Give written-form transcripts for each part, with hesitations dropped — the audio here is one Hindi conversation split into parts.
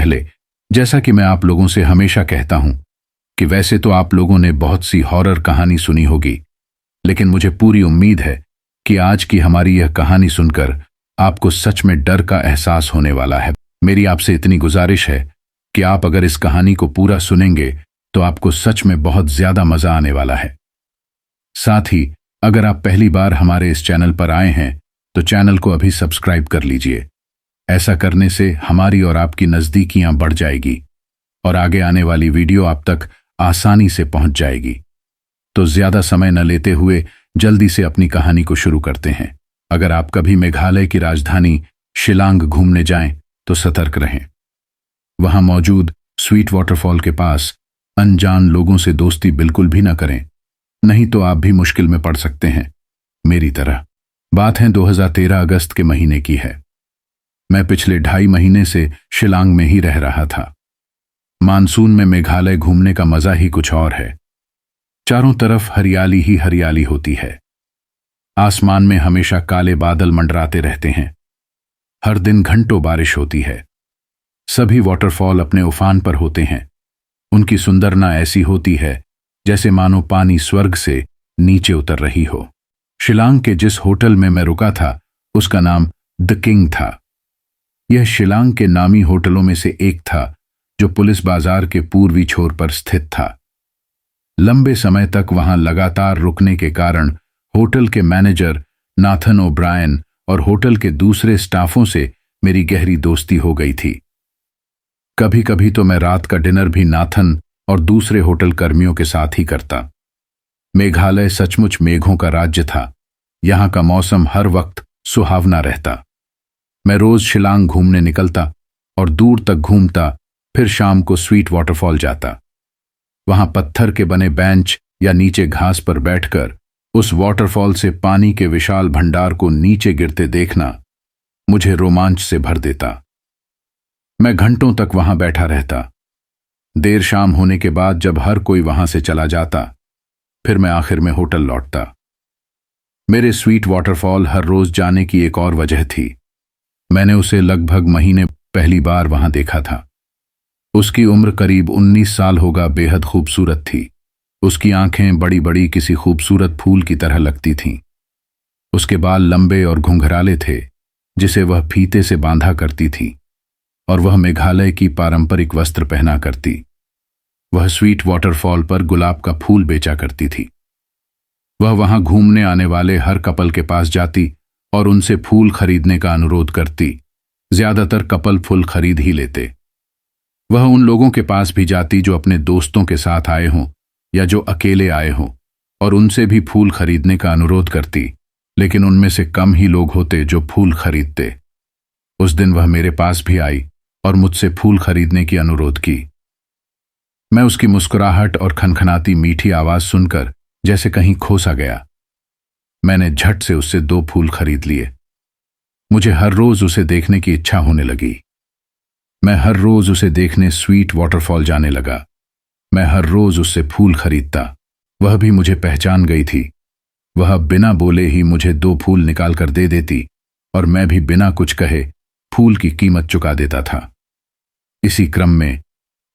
पहले, जैसा कि मैं आप लोगों से हमेशा कहता हूं कि वैसे तो आप लोगों ने बहुत सी हॉरर कहानी सुनी होगी, लेकिन मुझे पूरी उम्मीद है कि आज की हमारी यह कहानी सुनकर आपको सच में डर का एहसास होने वाला है। मेरी आपसे इतनी गुजारिश है कि आप अगर इस कहानी को पूरा सुनेंगे तो आपको सच में बहुत ज्यादा मजा आने वाला है। साथ ही अगर आप पहली बार हमारे इस चैनल पर आए हैं तो चैनल को अभी सब्सक्राइब कर लीजिए। ऐसा करने से हमारी और आपकी नजदीकियां बढ़ जाएगी और आगे आने वाली वीडियो आप तक आसानी से पहुंच जाएगी। तो ज्यादा समय न लेते हुए जल्दी से अपनी कहानी को शुरू करते हैं। अगर आप कभी मेघालय की राजधानी शिलांग घूमने जाएं तो सतर्क रहें। वहां मौजूद स्वीट वाटरफॉल के पास अनजान लोगों से दोस्ती बिल्कुल भी न करें, नहीं तो आप भी मुश्किल में पड़ सकते हैं, मेरी तरह। बात है 2013 अगस्त के महीने की है। मैं पिछले 2.5 महीने से शिलांग में ही रह रहा था। मानसून में मेघालय घूमने का मजा ही कुछ और है। चारों तरफ हरियाली ही हरियाली होती है। आसमान में हमेशा काले बादल मंडराते रहते हैं। हर दिन घंटों बारिश होती है। सभी वाटरफॉल अपने उफान पर होते हैं। उनकी सुंदरता ऐसी होती है जैसे मानो पानी स्वर्ग से नीचे उतर रही हो। शिलांग के जिस होटल में मैं रुका था उसका नाम द किंग था। यह शिलांग के नामी होटलों में से एक था जो पुलिस बाजार के पूर्वी छोर पर स्थित था। लंबे समय तक वहां लगातार रुकने के कारण होटल के मैनेजर नाथन ओब्रायन और होटल के दूसरे स्टाफों से मेरी गहरी दोस्ती हो गई थी। कभी कभी तो मैं रात का डिनर भी नाथन और दूसरे होटल कर्मियों के साथ ही करता। मेघालय सचमुच मेघों का राज्य था। यहां का मौसम हर वक्त सुहावना रहता। मैं रोज शिलांग घूमने निकलता और दूर तक घूमता, फिर शाम को स्वीट वाटरफॉल जाता। वहां पत्थर के बने बेंच या नीचे घास पर बैठकर उस वाटरफॉल से पानी के विशाल भंडार को नीचे गिरते देखना मुझे रोमांच से भर देता। मैं घंटों तक वहां बैठा रहता। देर शाम होने के बाद जब हर कोई वहां से चला जाता, फिर मैं आखिर में होटल लौटता। मेरे स्वीट वाटरफॉल हर रोज जाने की एक और वजह थी। मैंने उसे लगभग महीने पहली बार वहां देखा था। उसकी उम्र करीब 19 साल होगा, बेहद खूबसूरत थी। उसकी आंखें बड़ी बड़ी किसी खूबसूरत फूल की तरह लगती थीं। उसके बाल लंबे और घुंघराले थे जिसे वह फीते से बांधा करती थी, और वह मेघालय की पारंपरिक वस्त्र पहना करती। वह स्वीट वाटरफॉल पर गुलाब का फूल बेचा करती थी। वह वहां घूमने आने वाले हर कपल के पास जाती और उनसे फूल खरीदने का अनुरोध करती। ज्यादातर कपल फूल खरीद ही लेते। वह उन लोगों के पास भी जाती जो अपने दोस्तों के साथ आए हों या जो अकेले आए हों, और उनसे भी फूल खरीदने का अनुरोध करती, लेकिन उनमें से कम ही लोग होते जो फूल खरीदते। उस दिन वह मेरे पास भी आई और मुझसे फूल खरीदने की अनुरोध की। मैं उसकी मुस्कुराहट और खनखनाती मीठी आवाज सुनकर जैसे कहीं खो सा गया। मैंने झट से उससे 2 फूल खरीद लिए। मुझे हर रोज उसे देखने की इच्छा होने लगी। मैं हर रोज उसे देखने स्वीट वाटरफॉल जाने लगा। मैं हर रोज उससे फूल खरीदता। वह भी मुझे पहचान गई थी। वह बिना बोले ही मुझे 2 फूल निकाल कर दे देती और मैं भी बिना कुछ कहे फूल की कीमत चुका देता था। इसी क्रम में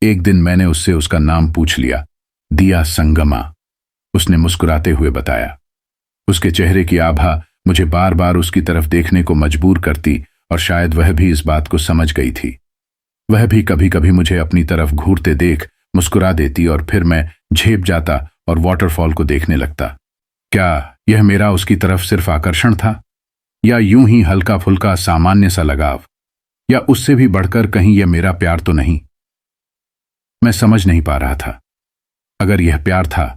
एक दिन मैंने उससे उसका नाम पूछ लिया, दिया संगमा। उसने मुस्कुराते हुए बताया। उसके चेहरे की आभा मुझे बार बार उसकी तरफ देखने को मजबूर करती और शायद वह भी इस बात को समझ गई थी। वह भी कभी कभी मुझे अपनी तरफ घूरते देख मुस्कुरा देती और फिर मैं झेप जाता और वाटरफॉल को देखने लगता। क्या यह मेरा उसकी तरफ सिर्फ आकर्षण था, या यूं ही हल्का फुल्का सामान्य सा लगाव, या उससे भी बढ़कर कहीं यह मेरा प्यार तो नहीं? मैं समझ नहीं पा रहा था। अगर यह प्यार था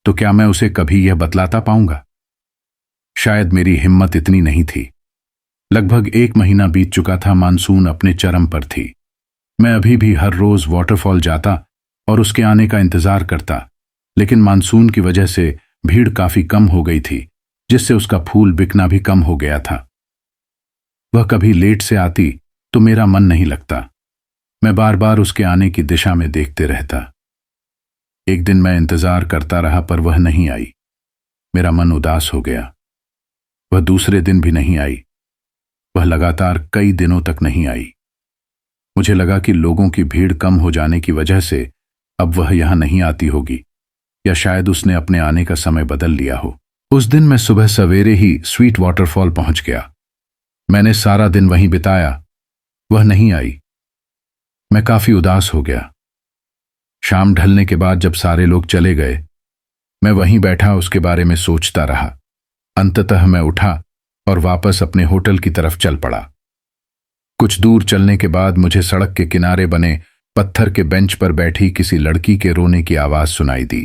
तो क्या मैं उसे कभी यह बतलाता पाऊंगा? शायद मेरी हिम्मत इतनी नहीं थी। लगभग 1 महीना बीत चुका था। मानसून अपने चरम पर थी। मैं अभी भी हर रोज वाटरफॉल जाता और उसके आने का इंतजार करता, लेकिन मानसून की वजह से भीड़ काफी कम हो गई थी, जिससे उसका फूल बिकना भी कम हो गया था। वह कभी लेट से आती तो मेरा मन नहीं लगता। मैं बार बार उसके आने की दिशा में देखते रहता। एक दिन मैं इंतजार करता रहा पर वह नहीं आई। मेरा मन उदास हो गया। वह दूसरे दिन भी नहीं आई। वह लगातार कई दिनों तक नहीं आई। मुझे लगा कि लोगों की भीड़ कम हो जाने की वजह से अब वह यहां नहीं आती होगी, या शायद उसने अपने आने का समय बदल लिया हो। उस दिन मैं सुबह सवेरे ही स्वीट वाटरफॉल पहुंच गया। मैंने सारा दिन वहीं बिताया। वह नहीं आई। मैं काफी उदास हो गया। शाम ढलने के बाद जब सारे लोग चले गए, मैं वहीं बैठा उसके बारे में सोचता रहा। अंततः मैं उठा और वापस अपने होटल की तरफ चल पड़ा। कुछ दूर चलने के बाद मुझे सड़क के किनारे बने पत्थर के बेंच पर बैठी किसी लड़की के रोने की आवाज सुनाई दी।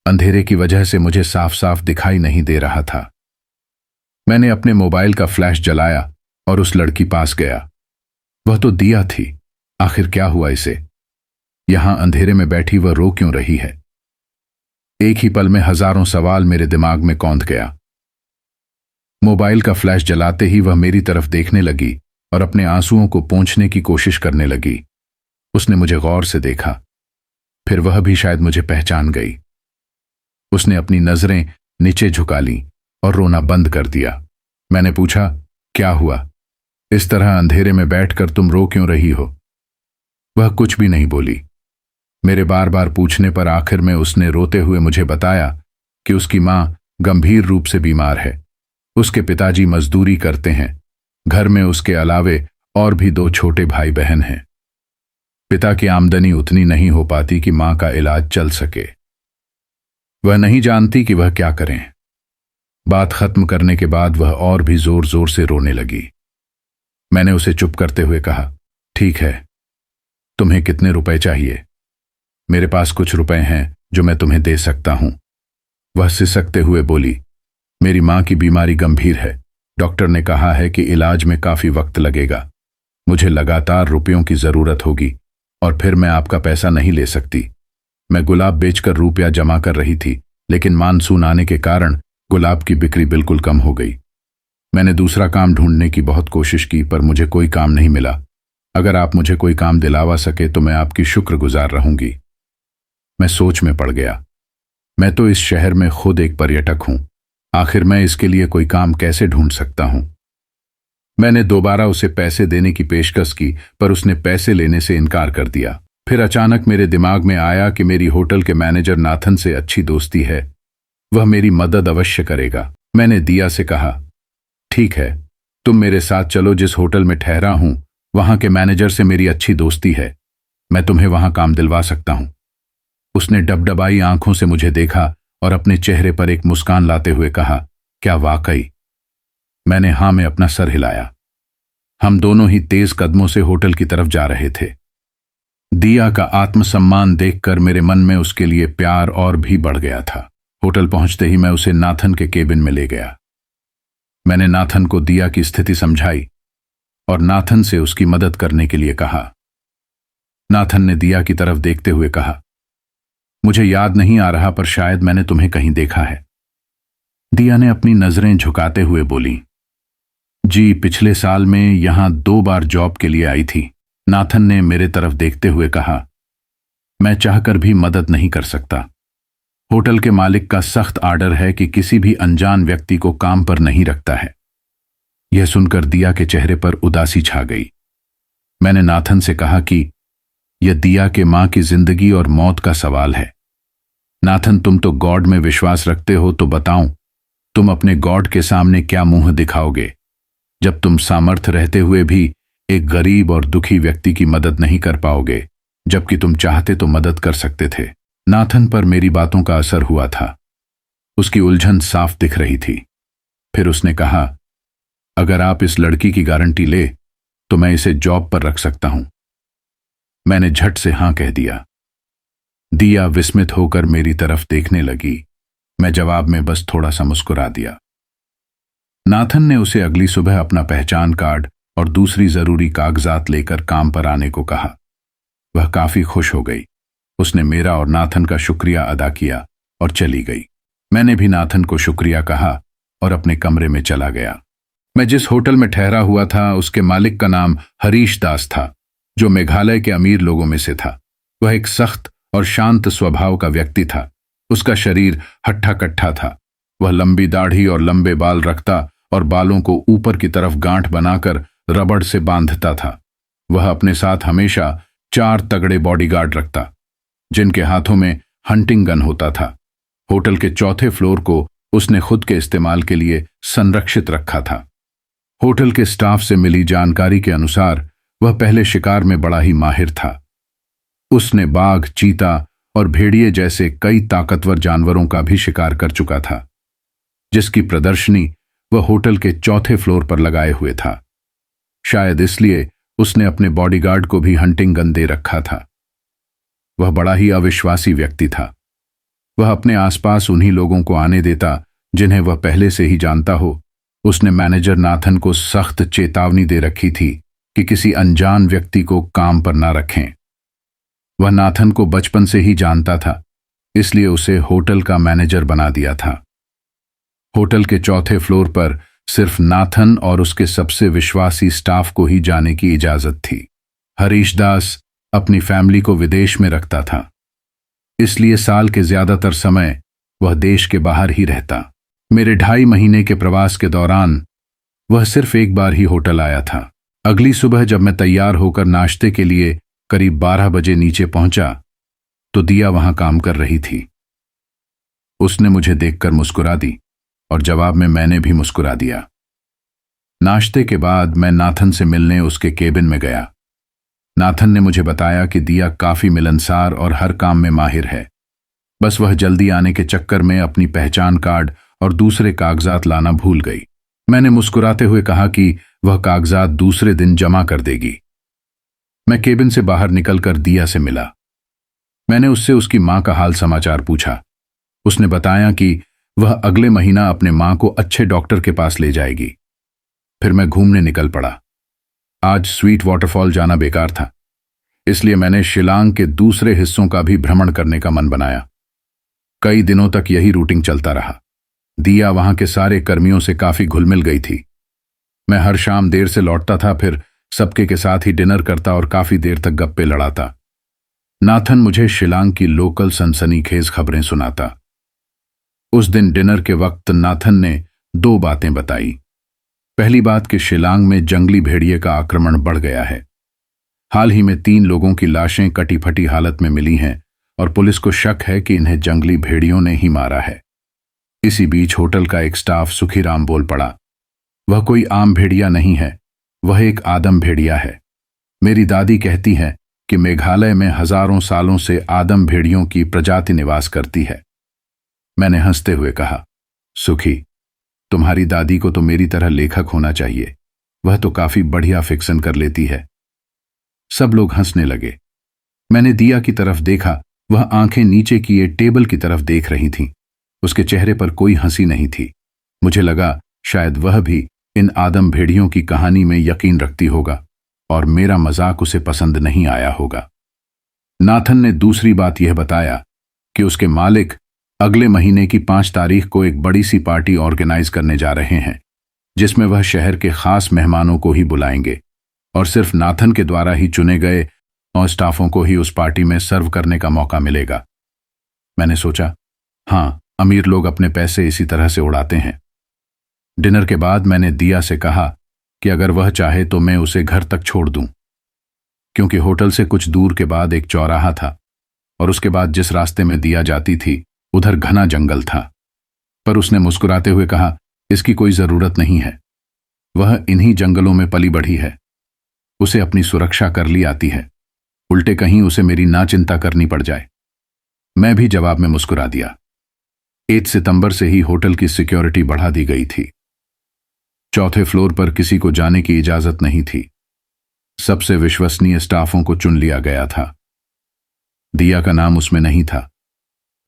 अंधेरे की वजह से मुझे साफ साफ दिखाई नहीं दे रहा था। मैंने अपने मोबाइल का फ्लैश जलाया और उस लड़की पास गया। वह तो दिया थी। आखिर क्या हुआ इसे? यहां अंधेरे में बैठी वह रो क्यों रही है? एक ही पल में हजारों सवाल मेरे दिमाग में कौंध गया। मोबाइल का फ्लैश जलाते ही वह मेरी तरफ देखने लगी और अपने आंसुओं को पोंछने की कोशिश करने लगी। उसने मुझे गौर से देखा, फिर वह भी शायद मुझे पहचान गई। उसने अपनी नजरें नीचे झुका लीं और रोना बंद कर दिया। मैंने पूछा, क्या हुआ? इस तरह अंधेरे में बैठकर तुम रो क्यों रही हो? वह कुछ भी नहीं बोली। मेरे बार बार पूछने पर आखिर में उसने रोते हुए मुझे बताया कि उसकी मां गंभीर रूप से बीमार है। उसके पिताजी मजदूरी करते हैं। घर में उसके अलावे और भी 2 छोटे भाई बहन हैं। पिता की आमदनी उतनी नहीं हो पाती कि मां का इलाज चल सके। वह नहीं जानती कि वह क्या करें। बात खत्म करने के बाद वह और भी जोर जोर से रोने लगी। मैंने उसे चुप करते हुए कहा, ठीक है, तुम्हें कितने रुपए चाहिए? मेरे पास कुछ रुपए हैं जो मैं तुम्हें दे सकता हूं। वह सिसकते हुए बोली, मेरी मां की बीमारी गंभीर है। डॉक्टर ने कहा है कि इलाज में काफी वक्त लगेगा। मुझे लगातार रुपयों की जरूरत होगी और फिर मैं आपका पैसा नहीं ले सकती। मैं गुलाब बेचकर रुपया जमा कर रही थी, लेकिन मानसून आने के कारण गुलाब की बिक्री बिल्कुल कम हो गई। मैंने दूसरा काम ढूंढने की बहुत कोशिश की, पर मुझे कोई काम नहीं मिला। अगर आप मुझे कोई काम दिलावा सके तो मैं आपकी शुक्रगुजार रहूंगी। मैं सोच में पड़ गया। मैं तो इस शहर में खुद एक पर्यटक हूं। आखिर मैं इसके लिए कोई काम कैसे ढूंढ सकता हूं? मैंने दोबारा उसे पैसे देने की पेशकश की, पर उसने पैसे लेने से इनकार कर दिया। फिर अचानक मेरे दिमाग में आया कि मेरी होटल के मैनेजर नाथन से अच्छी दोस्ती है। वह मेरी मदद अवश्य करेगा। मैंने दिया से कहा, ठीक है, तुम मेरे साथ चलो। जिस होटल में ठहरा हूं वहां के मैनेजर से मेरी अच्छी दोस्ती है। मैं तुम्हें वहां काम दिलवा सकता हूं। उसने डबडबाई आंखों से मुझे देखा और अपने चेहरे पर एक मुस्कान लाते हुए कहा, क्या वाकई? मैंने हां में अपना सर हिलाया। हम दोनों ही तेज कदमों से होटल की तरफ जा रहे थे। दिया का आत्मसम्मान देखकर मेरे मन में उसके लिए प्यार और भी बढ़ गया था। होटल पहुंचते ही मैं उसे नाथन के केबिन में ले गया। मैंने नाथन को दिया की स्थिति समझाई और नाथन से उसकी मदद करने के लिए कहा। नाथन ने दिया की तरफ देखते हुए कहा, मुझे याद नहीं आ रहा, पर शायद मैंने तुम्हें कहीं देखा है। दिया ने अपनी नजरें झुकाते हुए बोली, जी, पिछले साल में यहां 2 बार जॉब के लिए आई थी। नाथन ने मेरे तरफ देखते हुए कहा, मैं चाहकर भी मदद नहीं कर सकता। होटल के मालिक का सख्त आर्डर है कि किसी भी अनजान व्यक्ति को काम पर नहीं रखता है। यह सुनकर दिया के चेहरे पर उदासी छा गई। मैंने नाथन से कहा कि यह दिया के मां की जिंदगी और मौत का सवाल है। नाथन, तुम तो गॉड में विश्वास रखते हो, तो बताऊं, तुम अपने गॉड के सामने क्या मुंह दिखाओगे जब तुम सामर्थ्य रहते हुए भी एक गरीब और दुखी व्यक्ति की मदद नहीं कर पाओगे, जबकि तुम चाहते तो मदद कर सकते थे। नाथन पर मेरी बातों का असर हुआ था। उसकी उलझन साफ दिख रही थी। फिर उसने कहा, अगर आप इस लड़की की गारंटी ले तो मैं इसे जॉब पर रख सकता हूं। मैंने झट से हां कह दिया। दिया विस्मित होकर मेरी तरफ देखने लगी। मैं जवाब में बस थोड़ा सा मुस्कुरा दिया। नाथन ने उसे अगली सुबह अपना पहचान कार्ड और दूसरी जरूरी कागजात लेकर काम पर आने को कहा। वह काफी खुश हो गई। उसने मेरा और नाथन का शुक्रिया अदा किया और चली गई। मैंने भी नाथन को शुक्रिया कहा और अपने कमरे में चला गया। मैं जिस होटल में ठहरा हुआ था उसके मालिक का नाम हरीश दास था, जो मेघालय के अमीर लोगों में से था। वह एक सख्त और शांत स्वभाव का व्यक्ति था। उसका शरीर हट्ठा कट्ठा था। वह लंबी दाढ़ी और लंबे बाल रखता और बालों को ऊपर की तरफ गांठ बनाकर रबड़ से बांधता था। वह अपने साथ हमेशा 4 तगड़े बॉडीगार्ड रखता, जिनके हाथों में हंटिंग गन होता था। होटल के चौथे फ्लोर को उसने खुद के इस्तेमाल के लिए संरक्षित रखा था। होटल के स्टाफ से मिली जानकारी के अनुसार वह पहले शिकार में बड़ा ही माहिर था। उसने बाघ, चीता और भेड़िए जैसे कई ताकतवर जानवरों का भी शिकार कर चुका था, जिसकी प्रदर्शनी वह होटल के चौथे फ्लोर पर लगाए हुए था। शायद इसलिए उसने अपने बॉडीगार्ड को भी हंटिंग गन दे रखा था। वह बड़ा ही अविश्वासी व्यक्ति था। वह अपने आसपास उन्हीं लोगों को आने देता जिन्हें वह पहले से ही जानता हो। उसने मैनेजर नाथन को सख्त चेतावनी दे रखी थी कि किसी अनजान व्यक्ति को काम पर ना रखें। वह नाथन को बचपन से ही जानता था, इसलिए उसे होटल का मैनेजर बना दिया था। होटल के चौथे फ्लोर पर सिर्फ नाथन और उसके सबसे विश्वासी स्टाफ को ही जाने की इजाजत थी। हरीश दास अपनी फैमिली को विदेश में रखता था, इसलिए साल के ज्यादातर समय वह देश के बाहर ही रहता। मेरे 2.5 महीने के प्रवास के दौरान वह सिर्फ एक बार ही होटल आया था। अगली सुबह जब मैं तैयार होकर नाश्ते के लिए करीब 12 बजे नीचे पहुंचा तो दिया वहां काम कर रही थी। उसने मुझे देखकर मुस्कुरा दी और जवाब में मैंने भी मुस्कुरा दिया। नाश्ते के बाद मैं नाथन से मिलने उसके केबिन में गया। नाथन ने मुझे बताया कि दिया काफी मिलनसार और हर काम में माहिर है। बस वह जल्दी आने के चक्कर में अपनी पहचान कार्ड और दूसरे कागजात लाना भूल गई। मैंने मुस्कुराते हुए कहा कि वह कागजात दूसरे दिन जमा कर देगी। मैं केबिन से बाहर निकलकर दिया से मिला। मैंने उससे उसकी मां का हाल समाचार पूछा। उसने बताया कि वह अगले महीना अपने मां को अच्छे डॉक्टर के पास ले जाएगी। फिर मैं घूमने निकल पड़ा। आज स्वीट वाटरफॉल जाना बेकार था, इसलिए मैंने शिलांग के दूसरे हिस्सों का भी भ्रमण करने का मन बनाया। कई दिनों तक यही रूटीन चलता रहा। दिया वहां के सारे कर्मियों से काफी घुल मिल गई थी। मैं हर शाम देर से लौटता था, फिर सबके के साथ ही डिनर करता और काफी देर तक गप्पे लड़ाता। नाथन मुझे शिलांग की लोकल सनसनीखेज खबरें सुनाता। उस दिन डिनर के वक्त नाथन ने 2 बातें बताई। पहली बात कि शिलांग में जंगली भेड़िए का आक्रमण बढ़ गया है। हाल ही में 3 लोगों की लाशें कटी फटी हालत में मिली हैं और पुलिस को शक है कि इन्हें जंगली भेड़ियों ने ही मारा है। इसी बीच होटल का एक स्टाफ सुखीराम बोल पड़ा, वह कोई आम भेड़िया नहीं है, वह एक आदम भेड़िया है। मेरी दादी कहती है कि मेघालय में हजारों सालों से आदम भेड़ियों की प्रजाति निवास करती है। मैंने हंसते हुए कहा, सुखी, तुम्हारी दादी को तो मेरी तरह लेखक होना चाहिए, वह तो काफी बढ़िया फिक्शन कर लेती है। सब लोग हंसने लगे। मैंने दिया की तरफ देखा, वह आंखें नीचे किए टेबल की तरफ देख रही थी। उसके चेहरे पर कोई हंसी नहीं थी। मुझे लगा शायद वह भी इन आदम भेड़ियों की कहानी में यकीन रखती होगा और मेरा मजाक उसे पसंद नहीं आया होगा। नाथन ने दूसरी बात यह बताया कि उसके मालिक अगले महीने की 5 तारीख को एक बड़ी सी पार्टी ऑर्गेनाइज करने जा रहे हैं, जिसमें वह शहर के खास मेहमानों को ही बुलाएंगे और सिर्फ नाथन के द्वारा ही चुने गए और स्टाफों को ही उस पार्टी में सर्व करने का मौका मिलेगा। मैंने सोचा, हाँ, अमीर लोग अपने पैसे इसी तरह से उड़ाते हैं। डिनर के बाद मैंने दिया से कहा कि अगर वह चाहे तो मैं उसे घर तक छोड़ दूं, क्योंकि होटल से कुछ दूर के बाद एक चौराहा था और उसके बाद जिस रास्ते में दिया जाती थी उधर घना जंगल था। पर उसने मुस्कुराते हुए कहा, इसकी कोई जरूरत नहीं है, वह इन्हीं जंगलों में पली बढ़ी है, उसे अपनी सुरक्षा कर ली आती है, उल्टे कहीं उसे मेरी ना चिंता करनी पड़ जाए। मैं भी जवाब में मुस्कुरा दिया। 8 सितंबर से ही होटल की सिक्योरिटी बढ़ा दी गई थी। चौथे फ्लोर पर किसी को जाने की इजाजत नहीं थी। सबसे विश्वसनीय स्टाफों को चुन लिया गया था। दिया का नाम उसमें नहीं था,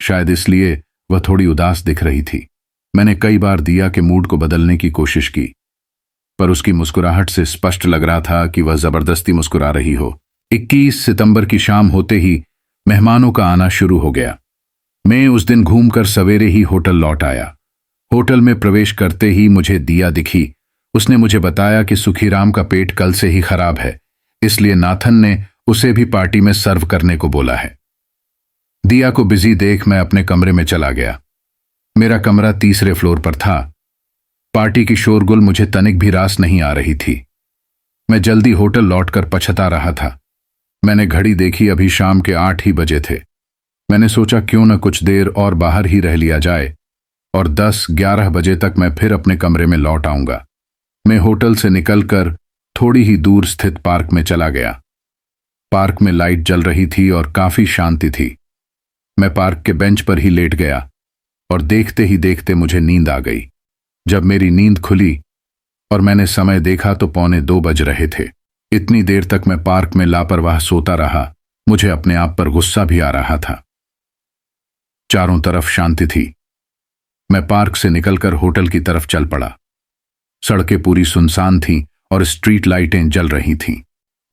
शायद इसलिए वह थोड़ी उदास दिख रही थी। मैंने कई बार दिया के मूड को बदलने की कोशिश की, पर उसकी मुस्कुराहट से स्पष्ट लग रहा था कि वह जबरदस्ती मुस्कुरा रही हो। 21 सितंबर की शाम होते ही मेहमानों का आना शुरू हो गया। मैं उस दिन घूमकर सवेरे ही होटल लौट आया। होटल में प्रवेश करते ही मुझे दिया दिखी। उसने मुझे बताया कि सुखीराम का पेट कल से ही खराब है, इसलिए नाथन ने उसे भी पार्टी में सर्व करने को बोला है। दिया को बिजी देख मैं अपने कमरे में चला गया। मेरा कमरा 3रे फ्लोर पर था। पार्टी की शोरगुल मुझे तनिक भी रास नहीं आ रही थी। मैं जल्दी होटल लौटकर पछता रहा था। मैंने घड़ी देखी, अभी शाम के 8 ही बजे थे। मैंने सोचा क्यों न कुछ देर और बाहर ही रह लिया जाए और 10-11 बजे तक मैं फिर अपने कमरे में लौट आऊंगा। मैं होटल से निकलकर थोड़ी ही दूर स्थित पार्क में चला गया। पार्क में लाइट जल रही थी और काफी शांति थी। मैं पार्क के बेंच पर ही लेट गया और देखते ही देखते मुझे नींद आ गई। जब मेरी नींद खुली और मैंने समय देखा तो 1:45 बज रहे थे। इतनी देर तक मैं पार्क में लापरवाह सोता रहा। मुझे अपने आप पर गुस्सा भी आ रहा था। चारों तरफ शांति थी। मैं पार्क से निकलकर होटल की तरफ चल पड़ा। सड़कें पूरी सुनसान थीं और स्ट्रीट लाइटें जल रही थीं।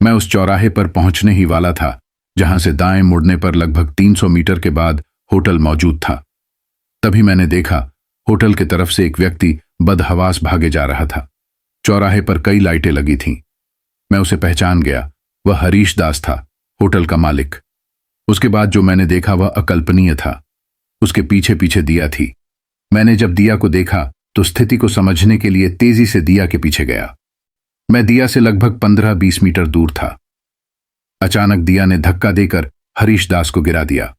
मैं उस चौराहे पर पहुंचने ही वाला था जहां से दाएं मुड़ने पर लगभग 300 मीटर के बाद होटल मौजूद था। तभी मैंने देखा होटल की तरफ से एक व्यक्ति बदहवास भागे जा रहा था। चौराहे पर कई लाइटें लगी थीं। मैं उसे पहचान गया। वह हरीश दास था, होटल का मालिक। उसके बाद जो मैंने देखा वह अकल्पनीय था। उसके पीछे पीछे दिया थी। मैंने जब दिया को देखा तो स्थिति को समझने के लिए तेजी से दिया के पीछे गया। मैं दिया से लगभग 15-20 मीटर दूर था। अचानक दिया ने धक्का देकर हरीश दास को गिरा दिया।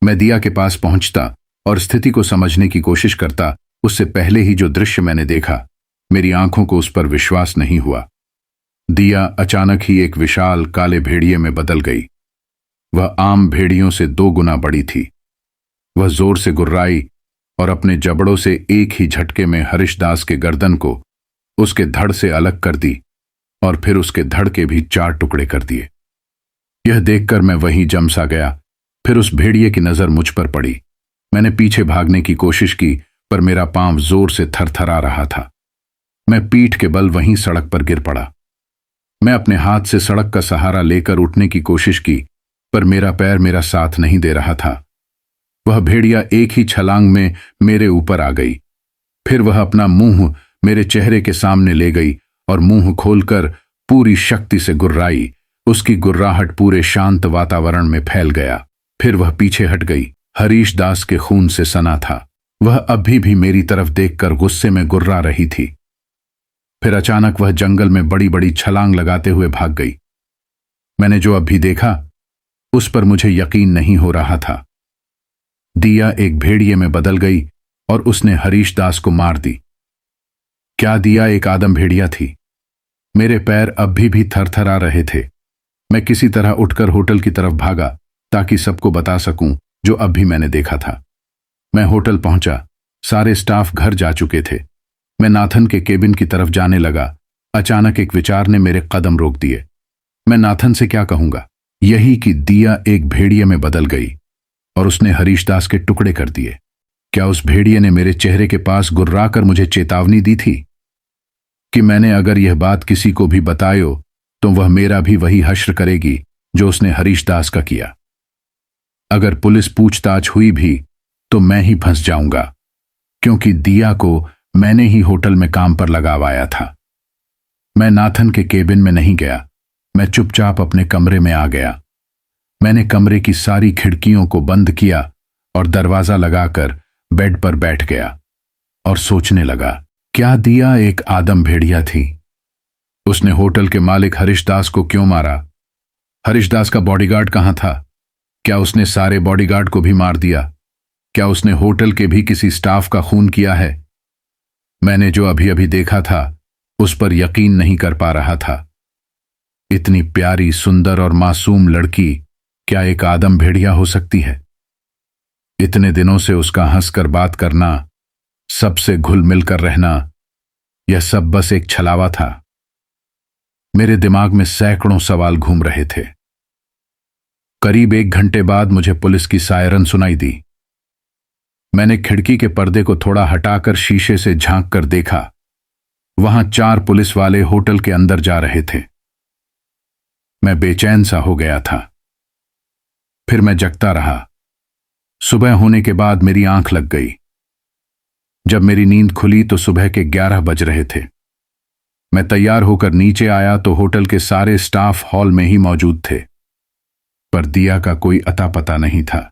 मैं दिया के पास पहुंचता और स्थिति को समझने की कोशिश करता, उससे पहले ही जो दृश्य मैंने देखा, मेरी आंखों को उस पर विश्वास नहीं हुआ। दिया अचानक ही एक विशाल काले भेड़िए में बदल गई। वह आम भेड़ियों से 2 गुना बड़ी थी। वह जोर से गुर्राई और अपने जबड़ों से एक ही झटके में हरीश दास के गर्दन को उसके धड़ से अलग कर दी और फिर उसके धड़ के भी 4 टुकड़े कर दिए। यह देखकर मैं वहीं जम सा गया। फिर उस भेड़िए की नजर मुझ पर पड़ी। मैंने पीछे भागने की कोशिश की पर मेरा पांव जोर से थरथरा रहा था। मैं पीठ के बल वहीं सड़क पर गिर पड़ा। मैं अपने हाथ से सड़क का सहारा लेकर उठने की कोशिश की पर मेरा पैर मेरा साथ नहीं दे रहा था। वह भेड़िया एक ही छलांग में मेरे ऊपर आ गई। फिर वह अपना मुंह मेरे चेहरे के सामने ले गई और मुंह खोलकर पूरी शक्ति से गुर्राई। उसकी गुर्राहट पूरे शांत वातावरण में फैल गया। फिर वह पीछे हट गई। हरीश दास के खून से सना था। वह अभी भी मेरी तरफ देखकर गुस्से में गुर्रा रही थी। फिर अचानक वह जंगल में बड़ी बड़ी छलांग लगाते हुए भाग गई। मैंने जो अभी देखा उस पर मुझे यकीन नहीं हो रहा था। दिया एक भेड़िए में बदल गई और उसने हरीश दास को मार दी। क्या दिया एक आदम भेड़िया थी? मेरे पैर अभी भी थरथरा रहे थे। मैं किसी तरह उठकर होटल की तरफ भागा ताकि सबको बता सकूं जो अभी मैंने देखा था। मैं होटल पहुंचा। सारे स्टाफ घर जा चुके थे। मैं नाथन के केबिन की तरफ जाने लगा। अचानक एक विचार ने मेरे कदम रोक दिए। मैं नाथन से क्या कहूंगा? यही कि दिया एक भेड़िए में बदल गई और उसने हरीश दास के टुकड़े कर दिए। क्या उस भेड़िए ने मेरे चेहरे के पास गुर्राकर मुझे चेतावनी दी थी कि मैंने अगर यह बात किसी को भी बतायो तो वह मेरा भी वही हश्र करेगी जो उसने हरीश दास का किया। अगर पुलिस पूछताछ हुई भी तो मैं ही फंस जाऊंगा, क्योंकि दिया को मैंने ही होटल में काम पर लगावाया था। मैं नाथन के केबिन में नहीं गया। मैं चुपचाप अपने कमरे में आ गया। मैंने कमरे की सारी खिड़कियों को बंद किया और दरवाजा लगाकर बेड पर बैठ गया और सोचने लगा, क्या दिया एक आदम भेड़िया थी? उसने होटल के मालिक हरीश दास को क्यों मारा? हरीश दास का बॉडीगार्ड कहां था? क्या उसने सारे बॉडीगार्ड को भी मार दिया? क्या उसने होटल के भी किसी स्टाफ का खून किया है? मैंने जो अभी अभी देखा था उस पर यकीन नहीं कर पा रहा था। इतनी प्यारी, सुंदर और मासूम लड़की क्या एक आदम भेड़िया हो सकती है? इतने दिनों से उसका हंसकर बात करना, सबसे घुल मिलकर रहना, यह सब बस एक छलावा था। मेरे दिमाग में सैकड़ों सवाल घूम रहे थे। करीब 1 घंटे बाद मुझे पुलिस की सायरन सुनाई दी। मैंने खिड़की के पर्दे को थोड़ा हटाकर शीशे से झांक कर देखा। वहां 4 पुलिस वाले होटल के अंदर जा रहे थे। मैं बेचैन सा हो गया था। फिर मैं जगता रहा। सुबह होने के बाद मेरी आंख लग गई। जब मेरी नींद खुली तो सुबह के 11 बज रहे थे। मैं तैयार होकर नीचे आया तो होटल के सारे स्टाफ हॉल में ही मौजूद थे, पर दिया का कोई अता पता नहीं था।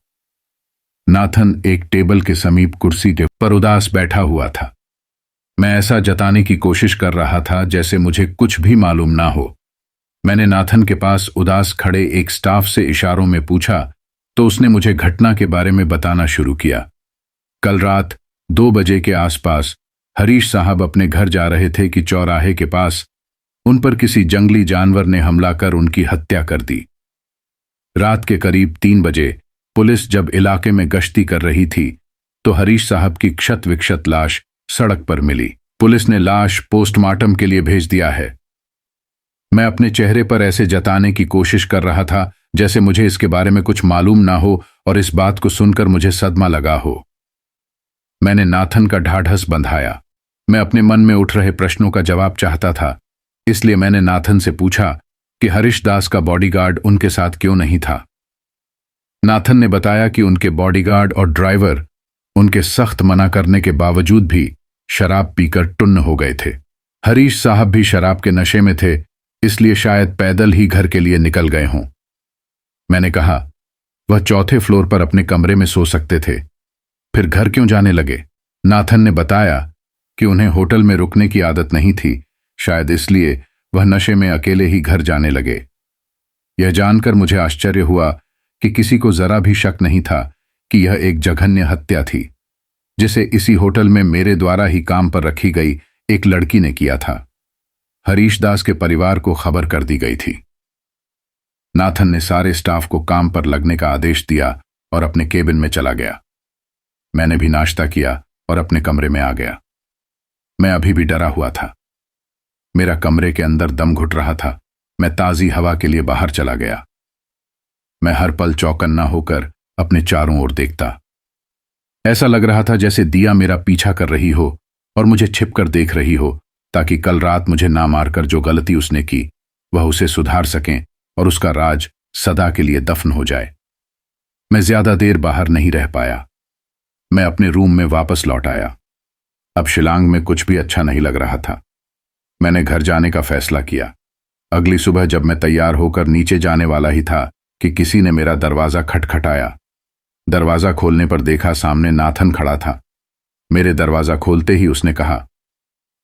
नाथन एक टेबल के समीप कुर्सी पर उदास बैठा हुआ था। मैं ऐसा जताने की कोशिश कर रहा था जैसे मुझे कुछ भी मालूम ना हो। मैंने नाथन के पास उदास खड़े एक स्टाफ से इशारों में पूछा तो उसने मुझे घटना के बारे में बताना शुरू किया। कल रात 2 बजे के आसपास हरीश साहब अपने घर जा रहे थे कि चौराहे के पास उन पर किसी जंगली जानवर ने हमला कर उनकी हत्या कर दी। रात के करीब 3 बजे पुलिस जब इलाके में गश्ती कर रही थी तो हरीश साहब की क्षत विक्षत लाश सड़क पर मिली। पुलिस ने लाश पोस्टमार्टम के लिए भेज दिया है। मैं अपने चेहरे पर ऐसे जताने की कोशिश कर रहा था जैसे मुझे इसके बारे में कुछ मालूम ना हो और इस बात को सुनकर मुझे सदमा लगा हो। मैंने नाथन का ढाढ़स बंधाया। मैं अपने मन में उठ रहे प्रश्नों का जवाब चाहता था, इसलिए मैंने नाथन से पूछा कि हरीश दास का बॉडीगार्ड उनके साथ क्यों नहीं था। नाथन ने बताया कि उनके बॉडीगार्ड और ड्राइवर उनके सख्त मना करने के बावजूद भी शराब पीकर टुन्न हो गए थे। हरीश साहब भी शराब के नशे में थे, इसलिए शायद पैदल ही घर के लिए निकल गए हों। मैंने कहा, वह 4थे फ्लोर पर अपने कमरे में सो सकते थे, फिर घर क्यों जाने लगे? नाथन ने बताया कि उन्हें होटल में रुकने की आदत नहीं थी, शायद इसलिए वह नशे में अकेले ही घर जाने लगे। यह जानकर मुझे आश्चर्य हुआ कि किसी को जरा भी शक नहीं था कि यह एक जघन्य हत्या थी, जिसे इसी होटल में मेरे द्वारा ही काम पर रखी गई एक लड़की ने किया था। हरीश दास के परिवार को खबर कर दी गई थी। नाथन ने सारे स्टाफ को काम पर लगने का आदेश दिया और अपने केबिन में चला गया। मैंने भी नाश्ता किया और अपने कमरे में आ गया। मैं अभी भी डरा हुआ था। मेरा कमरे के अंदर दम घुट रहा था। मैं ताजी हवा के लिए बाहर चला गया। मैं हर पल चौकन्ना होकर अपने चारों ओर देखता। ऐसा लग रहा था जैसे दिया मेरा पीछा कर रही हो और मुझे छिपकर देख रही हो, ताकि कल रात मुझे ना मारकर जो गलती उसने की वह उसे सुधार सकें और उसका राज सदा के लिए दफन हो जाए। मैं ज्यादा देर बाहर नहीं रह पाया। मैं अपने रूम में वापस लौट आया। अब शिलांग में कुछ भी अच्छा नहीं लग रहा था। मैंने घर जाने का फैसला किया। अगली सुबह जब मैं तैयार होकर नीचे जाने वाला ही था कि किसी ने मेरा दरवाजा खटखटाया। दरवाजा खोलने पर देखा सामने नाथन खड़ा था। मेरे दरवाजा खोलते ही उसने कहा,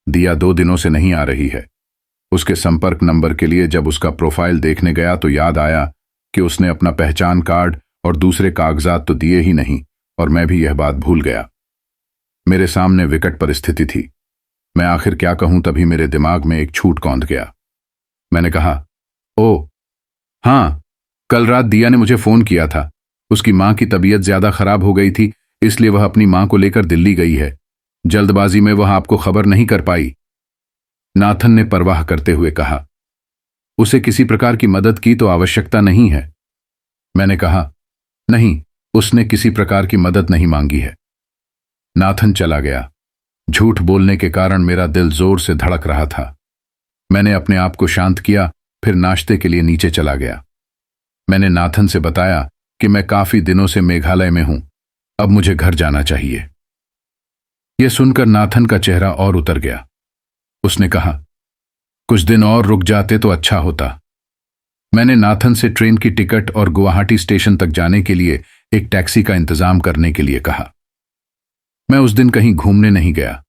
दिया 2 दिनों से नहीं आ रही है। उसके संपर्क नंबर के लिए जब उसका प्रोफाइल देखने गया तो याद आया कि उसने अपना पहचान कार्ड और दूसरे कागजात तो दिए ही नहीं, और मैं भी यह बात भूल गया। मेरे सामने विकट परिस्थिति थी। मैं आखिर क्या कहूं, तभी मेरे दिमाग में एक छूट कौंध गया। मैंने कहा, ओ हाँ, कल रात दिया ने मुझे फोन किया था। उसकी मां की तबीयत ज्यादा खराब हो गई थी, इसलिए वह अपनी मां को लेकर दिल्ली गई है। जल्दबाजी में वह आपको खबर नहीं कर पाई। नाथन ने परवाह करते हुए कहा, उसे किसी प्रकार की मदद की तो आवश्यकता नहीं है। मैंने कहा, नहीं, उसने किसी प्रकार की मदद नहीं मांगी है। नाथन चला गया। झूठ बोलने के कारण मेरा दिल जोर से धड़क रहा था। मैंने अपने आप को शांत किया, फिर नाश्ते के लिए नीचे चला गया। मैंने नाथन से बताया कि मैं काफी दिनों से मेघालय में हूं, अब मुझे घर जाना चाहिए। यह सुनकर नाथन का चेहरा और उतर गया। उसने कहा, कुछ दिन और रुक जाते तो अच्छा होता। मैंने नाथन से ट्रेन की टिकट और गुवाहाटी स्टेशन तक जाने के लिए एक टैक्सी का इंतजाम करने के लिए कहा। मैं उस दिन कहीं घूमने नहीं गया,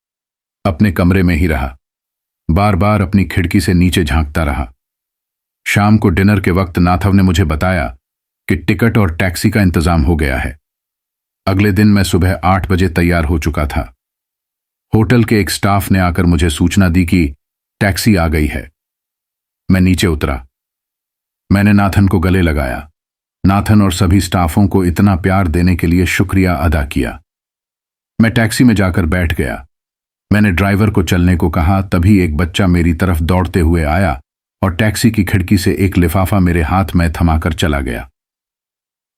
अपने कमरे में ही रहा। बार बार अपनी खिड़की से नीचे झांकता रहा। शाम को डिनर के वक्त नाथव ने मुझे बताया कि टिकट और टैक्सी का इंतजाम हो गया है। अगले दिन मैं सुबह 8 बजे तैयार हो चुका था। होटल के एक स्टाफ ने आकर मुझे सूचना दी कि टैक्सी आ गई है। मैं नीचे उतरा। मैंने नाथन को गले लगाया। नाथन और सभी स्टाफों को इतना प्यार देने के लिए शुक्रिया अदा किया। मैं टैक्सी में जाकर बैठ गया। मैंने ड्राइवर को चलने को कहा, तभी एक बच्चा मेरी तरफ दौड़ते हुए आया और टैक्सी की खिड़की से एक लिफाफा मेरे हाथ में थमाकर चला गया।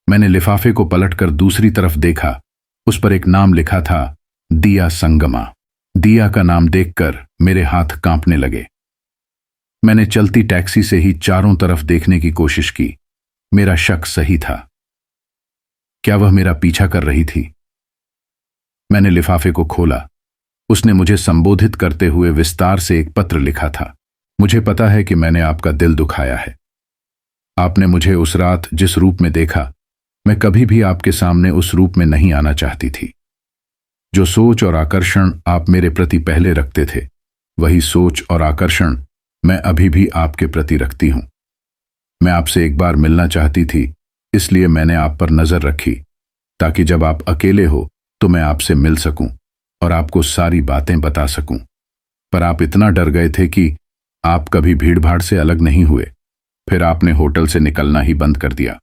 मैंने लिफाफे को पलटकर दूसरी तरफ देखा। उस पर एक नाम लिखा था, दिया संगमा। दिया का नाम देखकर मेरे हाथ कांपने लगे। मैंने चलती टैक्सी से ही चारों तरफ देखने की कोशिश की। मेरा शक सही था। क्या वह मेरा पीछा कर रही थी? मैंने लिफाफे को खोला। उसने मुझे संबोधित करते हुए विस्तार से एक पत्र लिखा था। मुझे पता है कि मैंने आपका दिल दुखाया है। आपने मुझे उस रात जिस रूप में देखा, मैं कभी भी आपके सामने उस रूप में नहीं आना चाहती थी। जो सोच और आकर्षण आप मेरे प्रति पहले रखते थे, वही सोच और आकर्षण मैं अभी भी आपके प्रति रखती हूं। मैं आपसे एक बार मिलना चाहती थी, इसलिए मैंने आप पर नजर रखी, ताकि जब आप अकेले हो तो मैं आपसे मिल सकूं और आपको सारी बातें बता सकूं। पर आप इतना डर गए थे कि आप कभी भीड़भाड़ से अलग नहीं हुए। फिर आपने होटल से निकलना ही बंद कर दिया।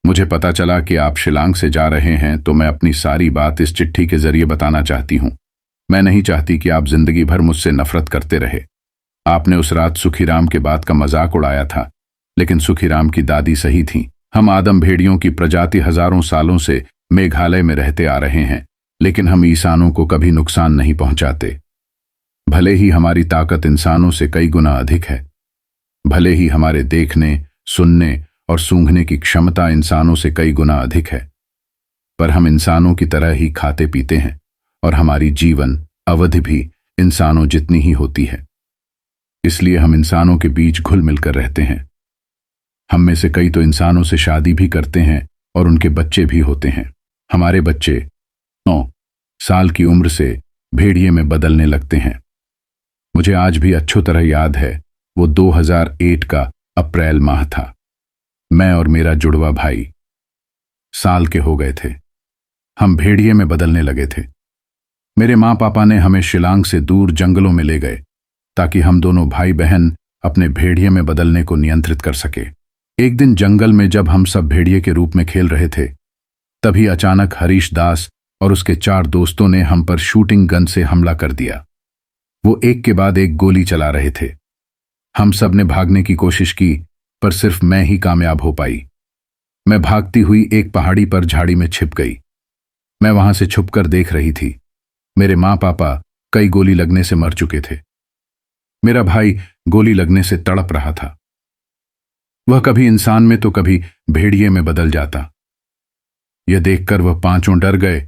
मुझे पता चला कि आप शिलांग से जा रहे हैं, तो मैं अपनी सारी बात इस चिट्ठी के जरिए बताना चाहती हूं। मैं नहीं चाहती कि आप जिंदगी भर मुझसे नफरत करते रहे। आपने उस रात सुखीराम के बात का मजाक उड़ाया था, लेकिन सुखीराम की दादी सही थी। हम आदम भेड़ियों की प्रजाति हजारों सालों से मेघालय में रहते आ रहे हैं, लेकिन हम इंसानों को कभी नुकसान नहीं पहुंचाते। भले ही हमारी ताकत इंसानों से कई गुना अधिक है, भले ही हमारे देखने, सुनने और सूंघने की क्षमता इंसानों से कई गुना अधिक है, पर हम इंसानों की तरह ही खाते पीते हैं और हमारी जीवन अवधि भी इंसानों जितनी ही होती है। इसलिए हम इंसानों के बीच घुल मिलकर रहते हैं। हम में से कई तो इंसानों से शादी भी करते हैं और उनके बच्चे भी होते हैं। हमारे बच्चे 9 साल की उम्र से भेड़िए में बदलने लगते हैं। मुझे आज भी अच्छी तरह याद है, वो 2008 का अप्रैल माह था। मैं और मेरा जुड़वा भाई साल के हो गए थे। हम भेड़िए में बदलने लगे थे। मेरे माँ पापा ने हमें शिलांग से दूर जंगलों में ले गए, ताकि हम दोनों भाई बहन अपने भेड़िए में बदलने को नियंत्रित कर सके। एक दिन जंगल में जब हम सब भेड़िए के रूप में खेल रहे थे, तभी अचानक हरीश दास और उसके 4 दोस्तों ने हम पर शूटिंग गन से हमला कर दिया। वो एक के बाद एक गोली चला रहे थे। हम सब ने भागने की कोशिश की, पर सिर्फ मैं ही कामयाब हो पाई। मैं भागती हुई एक पहाड़ी पर झाड़ी में छिप गई। मैं वहां से छुपकर देख रही थी। मेरे माँ पापा कई गोली लगने से मर चुके थे। मेरा भाई गोली लगने से तड़प रहा था। वह कभी इंसान में तो कभी भेड़िए में बदल जाता। यह देखकर वह पांचों डर गए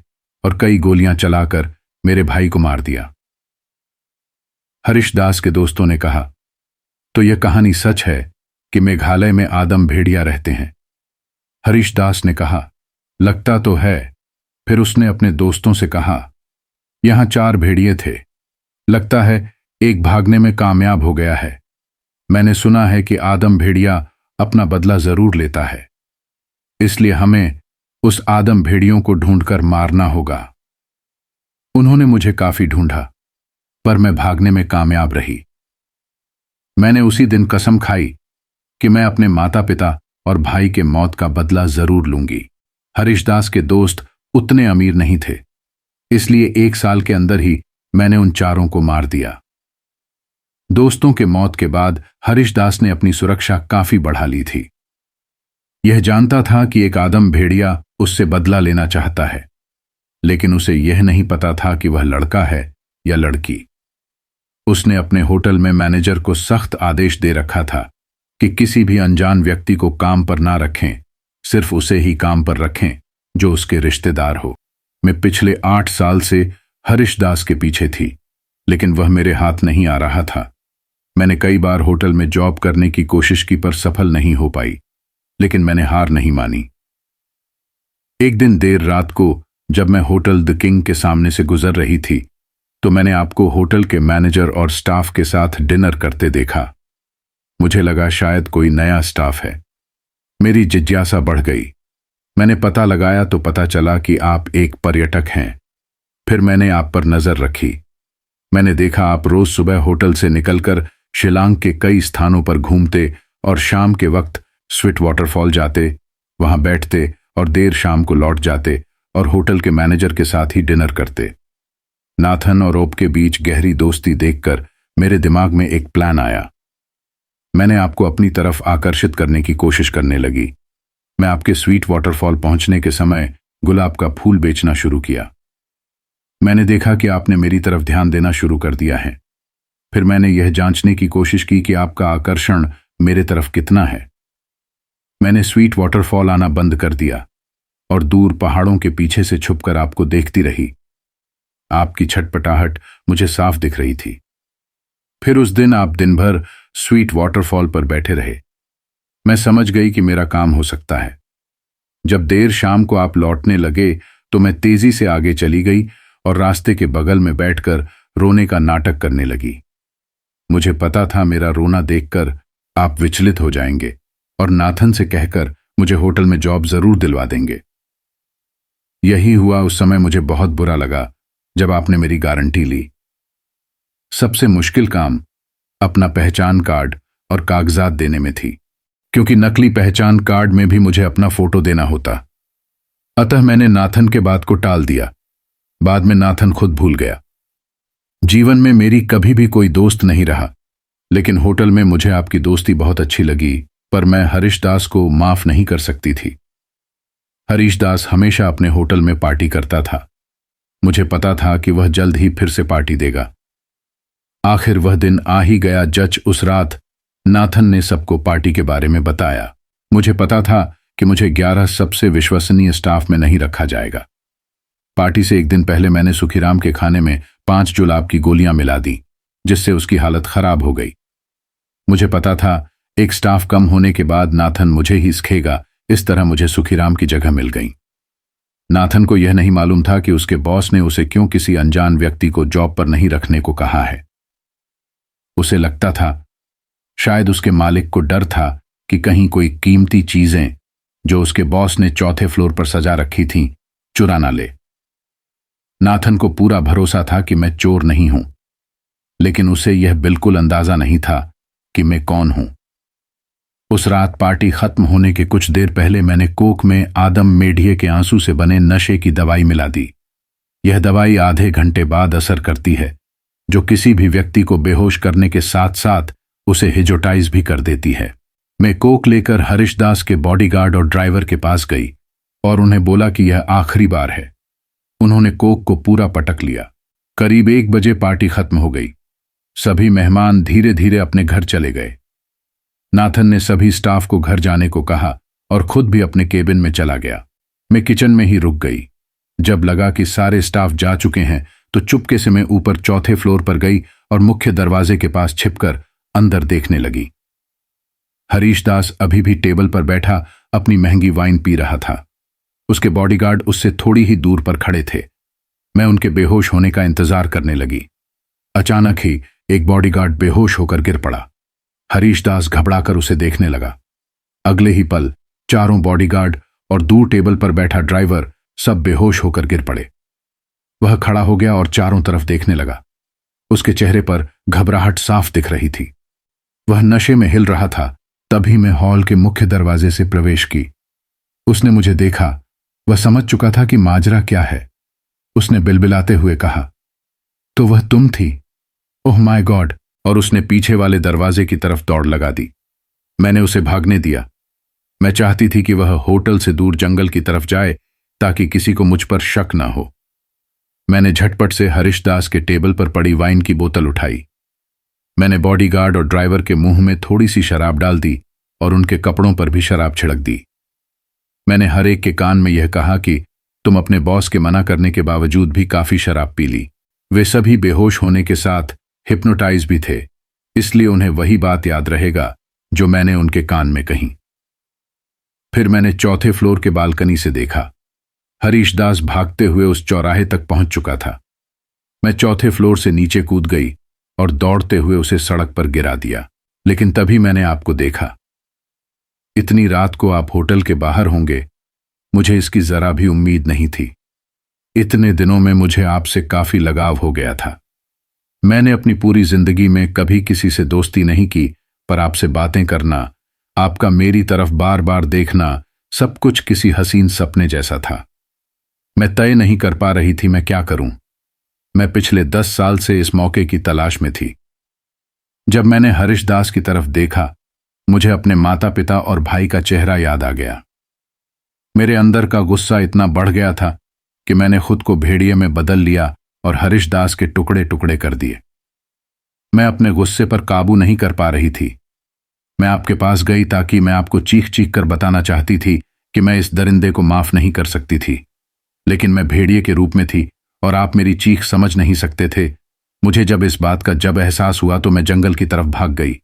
और कई गोलियां चलाकर मेरे भाई को मार दिया। हरीश दास के दोस्तों ने कहा, तो यह कहानी सच है कि मेघालय में आदम भेड़िया रहते हैं? हरीश दास ने कहा, लगता तो है। फिर उसने अपने दोस्तों से कहा, यहां 4 भेड़िए थे। लगता है एक भागने में कामयाब हो गया है। मैंने सुना है कि आदम भेड़िया अपना बदला जरूर लेता है, इसलिए हमें उस आदम भेड़ियों को ढूंढकर मारना होगा। उन्होंने मुझे काफी ढूंढा, पर मैं भागने में कामयाब रही। मैंने उसी दिन कसम खाई कि मैं अपने माता पिता और भाई के मौत का बदला जरूर लूंगी। हरीश दास के दोस्त उतने अमीर नहीं थे, इसलिए 1 साल के अंदर ही मैंने उन 4 को मार दिया। दोस्तों के मौत के बाद हरीश दास ने अपनी सुरक्षा काफी बढ़ा ली थी। यह जानता था कि एक आदम भेड़िया उससे बदला लेना चाहता है, लेकिन उसे यह नहीं पता था कि वह लड़का है या लड़की। उसने अपने होटल में मैनेजर को सख्त आदेश दे रखा था कि किसी भी अनजान व्यक्ति को काम पर ना रखें, सिर्फ उसे ही काम पर रखें जो उसके रिश्तेदार हो। मैं पिछले 8 साल से हरीश दास के पीछे थी, लेकिन वह मेरे हाथ नहीं आ रहा था। मैंने कई बार होटल में जॉब करने की कोशिश की, पर सफल नहीं हो पाई, लेकिन मैंने हार नहीं मानी। एक दिन देर रात को जब मैं होटल द किंग के सामने से गुजर रही थी, तो मैंने आपको होटल के मैनेजर और स्टाफ के साथ डिनर करते देखा। मुझे लगा शायद कोई नया स्टाफ है। मेरी जिज्ञासा बढ़ गई। मैंने पता लगाया तो पता चला कि आप एक पर्यटक हैं। फिर मैंने आप पर नजर रखी। मैंने देखा आप रोज सुबह होटल से निकलकर शिलांग के कई स्थानों पर घूमते और शाम के वक्त स्वीट वाटरफॉल जाते, वहां बैठते और देर शाम को लौट जाते और होटल के मैनेजर के साथ ही डिनर करते। नाथन और ओप के बीच गहरी दोस्ती देखकर मेरे दिमाग में एक प्लान आया। मैंने आपको अपनी तरफ आकर्षित करने की कोशिश करने लगी। मैं आपके स्वीट वाटरफॉल पहुंचने के समय गुलाब का फूल बेचना शुरू किया। मैंने देखा कि आपने मेरी तरफ ध्यान देना शुरू कर दिया है। फिर मैंने यह जांचने की कोशिश की कि आपका आकर्षण मेरे तरफ कितना है। मैंने स्वीट वाटरफॉल आना बंद कर दिया और दूर पहाड़ों के पीछे से छुपकर आपको देखती रही। आपकी छटपटाहट मुझे साफ दिख रही थी। फिर उस दिन आप दिन भर स्वीट वाटरफॉल पर बैठे रहे। मैं समझ गई कि मेरा काम हो सकता है। जब देर शाम को आप लौटने लगे तो मैं तेजी से आगे चली गई और रास्ते के बगल में बैठकर रोने का नाटक करने लगी। मुझे पता था मेरा रोना देखकर आप विचलित हो जाएंगे, और नाथन से कहकर मुझे होटल में जॉब जरूर दिलवा देंगे। यही हुआ। उस समय मुझे बहुत बुरा लगा जब आपने मेरी गारंटी ली। सबसे मुश्किल काम अपना पहचान कार्ड और कागजात देने में थी, क्योंकि नकली पहचान कार्ड में भी मुझे अपना फोटो देना होता। अतः मैंने नाथन के बात को टाल दिया। बाद में नाथन खुद भूल गया। जीवन में मेरी कभी भी कोई दोस्त नहीं रहा, लेकिन होटल में मुझे आपकी दोस्ती बहुत अच्छी लगी। पर मैं हरीश दास को माफ नहीं कर सकती थी। हरीश दास हमेशा अपने होटल में पार्टी करता था। मुझे पता था कि वह जल्द ही फिर से पार्टी देगा। आखिर वह दिन आ ही गया। उस रात नाथन ने सबको पार्टी के बारे में बताया। मुझे पता था कि मुझे 11 सबसे विश्वसनीय स्टाफ में नहीं रखा जाएगा। पार्टी से एक दिन पहले मैंने सुखीराम के खाने में 5 जुलाब की गोलियां मिला दी, जिससे उसकी हालत खराब हो गई। मुझे पता था एक स्टाफ कम होने के बाद नाथन मुझे ही सिखेगा। इस तरह मुझे सुखीराम की जगह मिल गई। नाथन को यह नहीं मालूम था कि उसके बॉस ने उसे क्यों किसी अनजान व्यक्ति को जॉब पर नहीं रखने को कहा है। उसे लगता था शायद उसके मालिक को डर था कि कहीं कोई कीमती चीजें जो उसके बॉस ने 4थे फ्लोर पर सजा रखी थीं चुरा ना ले। नाथन को पूरा भरोसा था कि मैं चोर नहीं हूं, लेकिन उसे यह बिल्कुल अंदाजा नहीं था कि मैं कौन हूं। उस रात पार्टी खत्म होने के कुछ देर पहले मैंने कोक में आदम मेढिये के आंसू से बने नशे की दवाई मिला दी। यह दवाई आधे घंटे बाद असर करती है, जो किसी भी व्यक्ति को बेहोश करने के साथ साथ उसे हिजोटाइज भी कर देती है। मैं कोक लेकर हरीश दास के बॉडीगार्ड और ड्राइवर के पास गई और उन्हें बोला कि यह आखिरी बार है। उन्होंने कोक को पूरा पटक लिया। करीब 1 बजे पार्टी खत्म हो गई। सभी मेहमान धीरे धीरे अपने घर चले गए। नाथन ने सभी स्टाफ को घर जाने को कहा और खुद भी अपने केबिन में चला गया। मैं किचन में ही रुक गई। जब लगा कि सारे स्टाफ जा चुके हैं तो चुपके से मैं ऊपर 4थे फ्लोर पर गई और मुख्य दरवाजे के पास छिपकर अंदर देखने लगी। हरीश दास अभी भी टेबल पर बैठा अपनी महंगी वाइन पी रहा था। उसके बॉडीगार्ड उससे थोड़ी ही दूर पर खड़े थे। मैं उनके बेहोश होने का इंतजार करने लगी। अचानक ही एक बॉडीगार्ड बेहोश होकर गिर पड़ा। हरीश दास घबराकर उसे देखने लगा। अगले ही पल चारों बॉडीगार्ड और दूर टेबल पर बैठा ड्राइवर सब बेहोश होकर गिर पड़े। वह खड़ा हो गया और चारों तरफ देखने लगा। उसके चेहरे पर घबराहट साफ दिख रही थी। वह नशे में हिल रहा था। तभी मैं हॉल के मुख्य दरवाजे से प्रवेश की। उसने मुझे देखा। वह समझ चुका था कि माजरा क्या है। उसने बिलबिलाते हुए कहा, तो वह तुम थी? Oh my God! और उसने पीछे वाले दरवाजे की तरफ दौड़ लगा दी। मैंने उसे भागने दिया। मैं चाहती थी कि वह होटल से दूर जंगल की तरफ जाए ताकि किसी को मुझ पर शक ना हो। मैंने झटपट से हरीश दास के टेबल पर पड़ी वाइन की बोतल उठाई। मैंने बॉडीगार्ड और ड्राइवर के मुंह में थोड़ी सी शराब डाल दी और उनके कपड़ों पर भी शराब छिड़क दी। मैंने हर एक के कान में यह कहा कि तुम अपने बॉस के मना करने के बावजूद भी काफी शराब पी ली। वे सभी बेहोश होने के साथ हिप्नोटाइज भी थे, इसलिए उन्हें वही बात याद रहेगा जो मैंने उनके कान में कही। फिर मैंने 4थे फ्लोर के बालकनी से देखा। हरीश दास भागते हुए उस चौराहे तक पहुंच चुका था। मैं 4थे फ्लोर से नीचे कूद गई और दौड़ते हुए उसे सड़क पर गिरा दिया। लेकिन तभी मैंने आपको देखा। इतनी रात को आप होटल के बाहर होंगे, मुझे इसकी जरा भी उम्मीद नहीं थी। इतने दिनों में मुझे आपसे काफी लगाव हो गया था। मैंने अपनी पूरी जिंदगी में कभी किसी से दोस्ती नहीं की, पर आपसे बातें करना, आपका मेरी तरफ बार बार देखना, सब कुछ किसी हसीन सपने जैसा था। मैं तय नहीं कर पा रही थी मैं क्या करूं। मैं पिछले 10 साल से इस मौके की तलाश में थी। जब मैंने हरीश दास की तरफ देखा, मुझे अपने माता पिता और भाई का चेहरा याद आ गया। मेरे अंदर का गुस्सा इतना बढ़ गया था कि मैंने खुद को भेड़िए में बदल लिया और हरीश दास के टुकड़े टुकड़े कर दिए। मैं अपने गुस्से पर काबू नहीं कर पा रही थी। मैं आपके पास गई ताकि मैं आपको चीख चीख कर बताना चाहती थी कि मैं इस दरिंदे को माफ नहीं कर सकती थी, लेकिन मैं भेड़िए के रूप में थी और आप मेरी चीख समझ नहीं सकते थे। मुझे जब इस बात का एहसास हुआ तो मैं जंगल की तरफ भाग गई।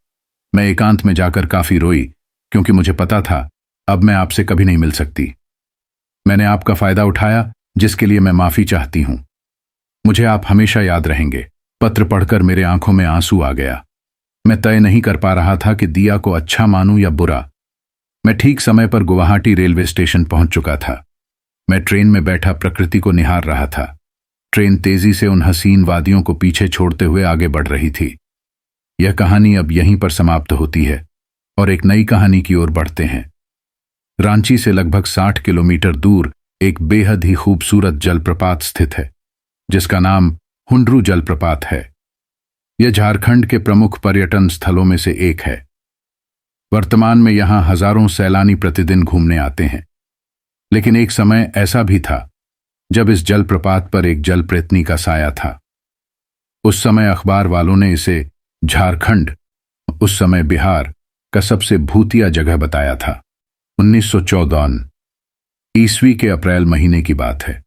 मैं एकांत में जाकर काफी रोई, क्योंकि मुझे पता था अब मैं आपसे कभी नहीं मिल सकती। मैंने आपका फायदा उठाया, जिसके लिए मैं माफी चाहती हूं। मुझे आप हमेशा याद रहेंगे। पत्र पढ़कर मेरे आंखों में आंसू आ गया। मैं तय नहीं कर पा रहा था कि दिया को अच्छा मानूं या बुरा। मैं ठीक समय पर गुवाहाटी रेलवे स्टेशन पहुंच चुका था। मैं ट्रेन में बैठा प्रकृति को निहार रहा था। ट्रेन तेजी से उन हसीन वादियों को पीछे छोड़ते हुए आगे बढ़ रही थी। यह कहानी अब यहीं पर समाप्त होती है और एक नई कहानी की ओर बढ़ते हैं। रांची से लगभग 60 किलोमीटर दूर एक बेहद ही खूबसूरत जलप्रपात स्थित है, जिसका नाम हुंड्रू जलप्रपात है। यह झारखंड के प्रमुख पर्यटन स्थलों में से एक है। वर्तमान में यहां हजारों सैलानी प्रतिदिन घूमने आते हैं, लेकिन एक समय ऐसा भी था जब इस जलप्रपात पर एक जलप्रेतनी का साया था। उस समय अखबार वालों ने इसे झारखंड, उस समय बिहार का सबसे भूतिया जगह बताया था। 1914 ईस्वी के अप्रैल महीने की बात है।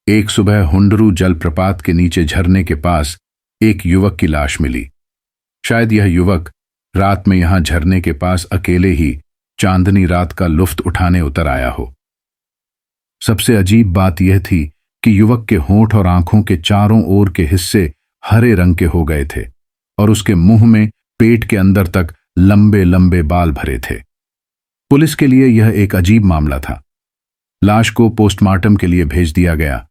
एक सुबह हुंड्रू जलप्रपात के नीचे झरने के पास एक युवक की लाश मिली। शायद यह युवक रात में यहां झरने के पास अकेले ही चांदनी रात का लुफ्त उठाने उतर आया हो। सबसे अजीब बात यह थी कि युवक के होंठ और आंखों के चारों ओर के हिस्से हरे रंग के हो गए थे और उसके मुंह में पेट के अंदर तक लंबे लंबे बाल भरे थे। पुलिस के लिए यह एक अजीब मामला था। लाश को पोस्टमार्टम के लिए भेज दिया गया।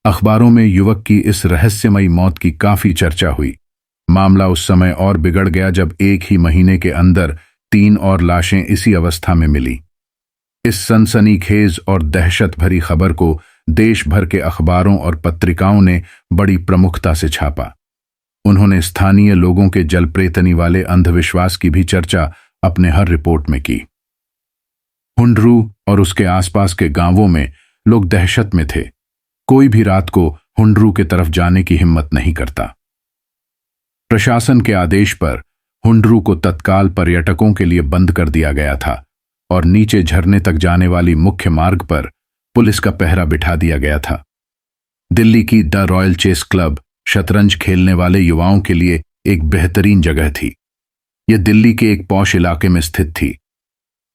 अखबारों में युवक की इस रहस्यमयी मौत की काफी चर्चा हुई। मामला उस समय और बिगड़ गया जब एक ही महीने के अंदर 3 और लाशें इसी अवस्था में मिली। इस सनसनीखेज और दहशत भरी खबर को देश भर के अखबारों और पत्रिकाओं ने बड़ी प्रमुखता से छापा। उन्होंने स्थानीय लोगों के जलप्रेतनी वाले अंधविश्वास की भी चर्चा अपने हर रिपोर्ट में की। हुंड्रू और उसके आसपास के गांवों में लोग दहशत में थे। कोई भी रात को हुंड्रू की तरफ जाने की हिम्मत नहीं करता। प्रशासन के आदेश पर हुंड्रू को तत्काल पर्यटकों के लिए बंद कर दिया गया था और नीचे झरने तक जाने वाली मुख्य मार्ग पर पुलिस का पहरा बिठा दिया गया था। दिल्ली की द रॉयल चेस क्लब शतरंज खेलने वाले युवाओं के लिए एक बेहतरीन जगह थी। यह दिल्ली के एक पॉश इलाके में स्थित थी।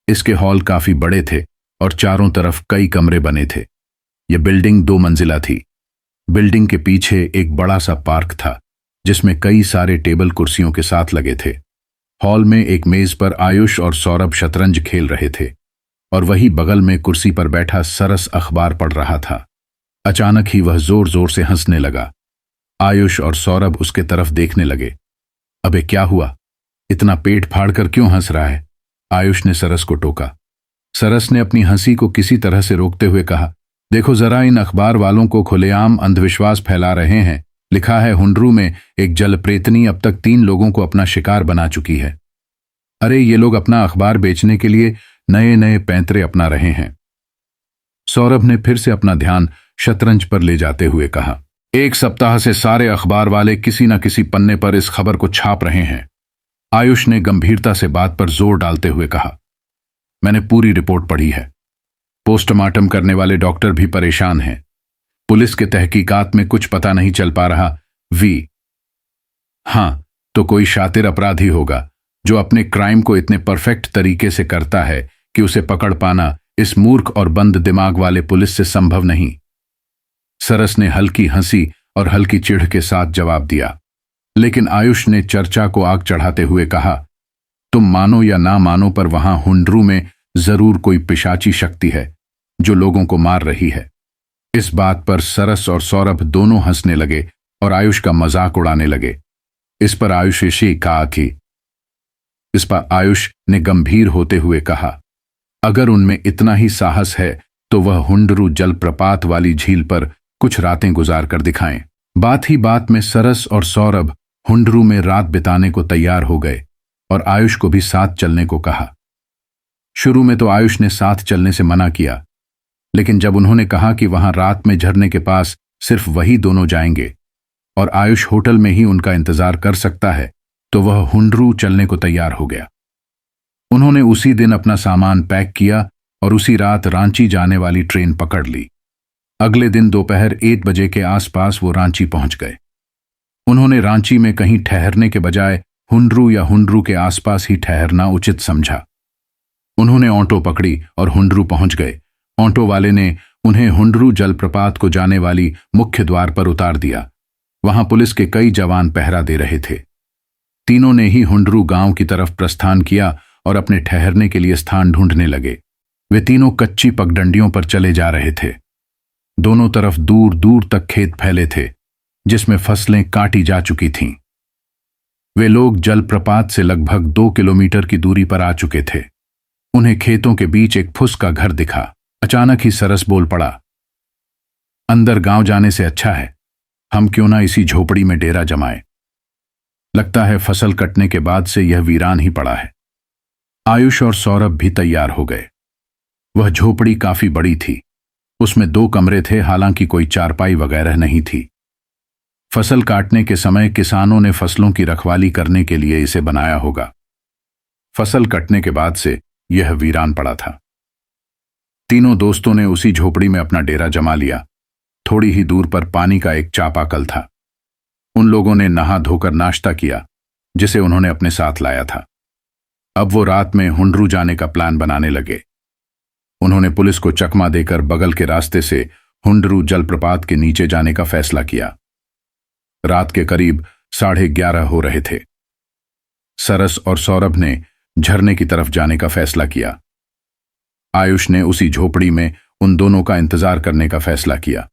इसके हॉल काफी बड़े थे और चारों तरफ कई कमरे बने थे। यह बिल्डिंग 2 मंजिला थी। बिल्डिंग के पीछे एक बड़ा सा पार्क था, जिसमें कई सारे टेबल कुर्सियों के साथ लगे थे। हॉल में एक मेज पर आयुष और सौरभ शतरंज खेल रहे थे और वही बगल में कुर्सी पर बैठा सरस अखबार पढ़ रहा था। अचानक ही वह जोर जोर से हंसने लगा। आयुष और सौरभ उसके तरफ देखने लगे। अबे क्या हुआ? इतना पेट फाड़कर क्यों हंस रहा है? आयुष ने सरस को टोका। सरस ने अपनी हंसी को किसी तरह से रोकते हुए कहा, देखो जरा, इन अखबार वालों को खुलेआम अंधविश्वास फैला रहे हैं। लिखा है हुंड्रू में एक जलप्रेतनी अब तक 3 लोगों को अपना शिकार बना चुकी है। अरे ये लोग अपना अखबार बेचने के लिए नए नए पैंतरे अपना रहे हैं। सौरभ ने फिर से अपना ध्यान शतरंज पर ले जाते हुए कहा, 1 सप्ताह से सारे अखबार वाले किसी न किसी पन्ने पर इस खबर को छाप रहे हैं। आयुष ने गंभीरता से बात पर जोर डालते हुए कहा, मैंने पूरी रिपोर्ट पढ़ी है। पोस्टमार्टम करने वाले डॉक्टर भी परेशान हैं। पुलिस के तहकीकात में कुछ पता नहीं चल पा रहा। हाँ, तो कोई शातिर अपराधी होगा जो अपने क्राइम को इतने परफेक्ट तरीके से करता है कि उसे पकड़ पाना इस मूर्ख और बंद दिमाग वाले पुलिस से संभव नहीं। सरस ने हल्की हंसी और हल्की चिढ़ के साथ जवाब दिया, लेकिन आयुष ने चर्चा को आग चढ़ाते हुए कहा, तुम मानो या ना मानो पर वहां हुंड्रू में जरूर कोई पिशाची शक्ति है जो लोगों को मार रही है। इस बात पर सरस और सौरभ दोनों हंसने लगे और आयुष का मजाक उड़ाने लगे। इस पर आयुष ने गंभीर होते हुए कहा, अगर उनमें इतना ही साहस है तो वह हुंड्रू जलप्रपात वाली झील पर कुछ रातें गुजार कर दिखाएं। बात ही बात में सरस और सौरभ हुंड्रू में रात बिताने को तैयार हो गए और आयुष को भी साथ चलने को कहा। शुरू में तो आयुष ने साथ चलने से मना किया, लेकिन जब उन्होंने कहा कि वहां रात में झरने के पास सिर्फ वही दोनों जाएंगे और आयुष होटल में ही उनका इंतजार कर सकता है, तो वह हुंड्रू चलने को तैयार हो गया। उन्होंने उसी दिन अपना सामान पैक किया और उसी रात रांची जाने वाली ट्रेन पकड़ ली। अगले दिन दोपहर 1 बजे के आसपास वो रांची पहुंच गए। उन्होंने रांची में कहीं ठहरने के बजाय हुंड्रू या हुंड्रू के आसपास ही ठहरना उचित समझा। उन्होंने ऑटो पकड़ी और हुंड्रू पहुंच गए। ऑटो वाले ने उन्हें हुंड्रू जलप्रपात को जाने वाली मुख्य द्वार पर उतार दिया। वहां पुलिस के कई जवान पहरा दे रहे थे। तीनों ने ही हुंड्रू गांव की तरफ प्रस्थान किया और अपने ठहरने के लिए स्थान ढूंढने लगे। वे तीनों कच्ची पगडंडियों पर चले जा रहे थे। दोनों तरफ दूर दूर तक खेत फैले थे जिसमें फसलें काटी जा चुकी थीं। वे लोग जलप्रपात से लगभग 2 किलोमीटर की दूरी पर आ चुके थे। उन्हें खेतों के बीच एक फुस का घर दिखा। अचानक ही सरस बोल पड़ा, अंदर गांव जाने से अच्छा है हम क्यों ना इसी झोपड़ी में डेरा जमाए। लगता है फसल कटने के बाद से यह वीरान ही पड़ा है। आयुष और सौरभ भी तैयार हो गए। वह झोपड़ी काफी बड़ी थी। उसमें 2 कमरे थे, हालांकि कोई चारपाई वगैरह नहीं थी। फसल काटने के समय किसानों ने फसलों की रखवाली करने के लिए इसे बनाया होगा। फसल कटने के बाद से यह वीरान पड़ा था। तीनों दोस्तों ने उसी झोपड़ी में अपना डेरा जमा लिया। थोड़ी ही दूर पर पानी का एक चापाकल था। उन लोगों ने नहा धोकर नाश्ता किया जिसे उन्होंने अपने साथ लाया था। अब वो रात में हुंडरू जाने का प्लान बनाने लगे। उन्होंने पुलिस को चकमा देकर बगल के रास्ते से हुंडरू जलप्रपात के नीचे जाने का फैसला किया। रात के करीब 11:30 हो रहे थे। सरस और सौरभ ने झरने की तरफ जाने का फैसला किया। आयुष ने उसी झोपड़ी में उन दोनों का इंतजार करने का फैसला किया।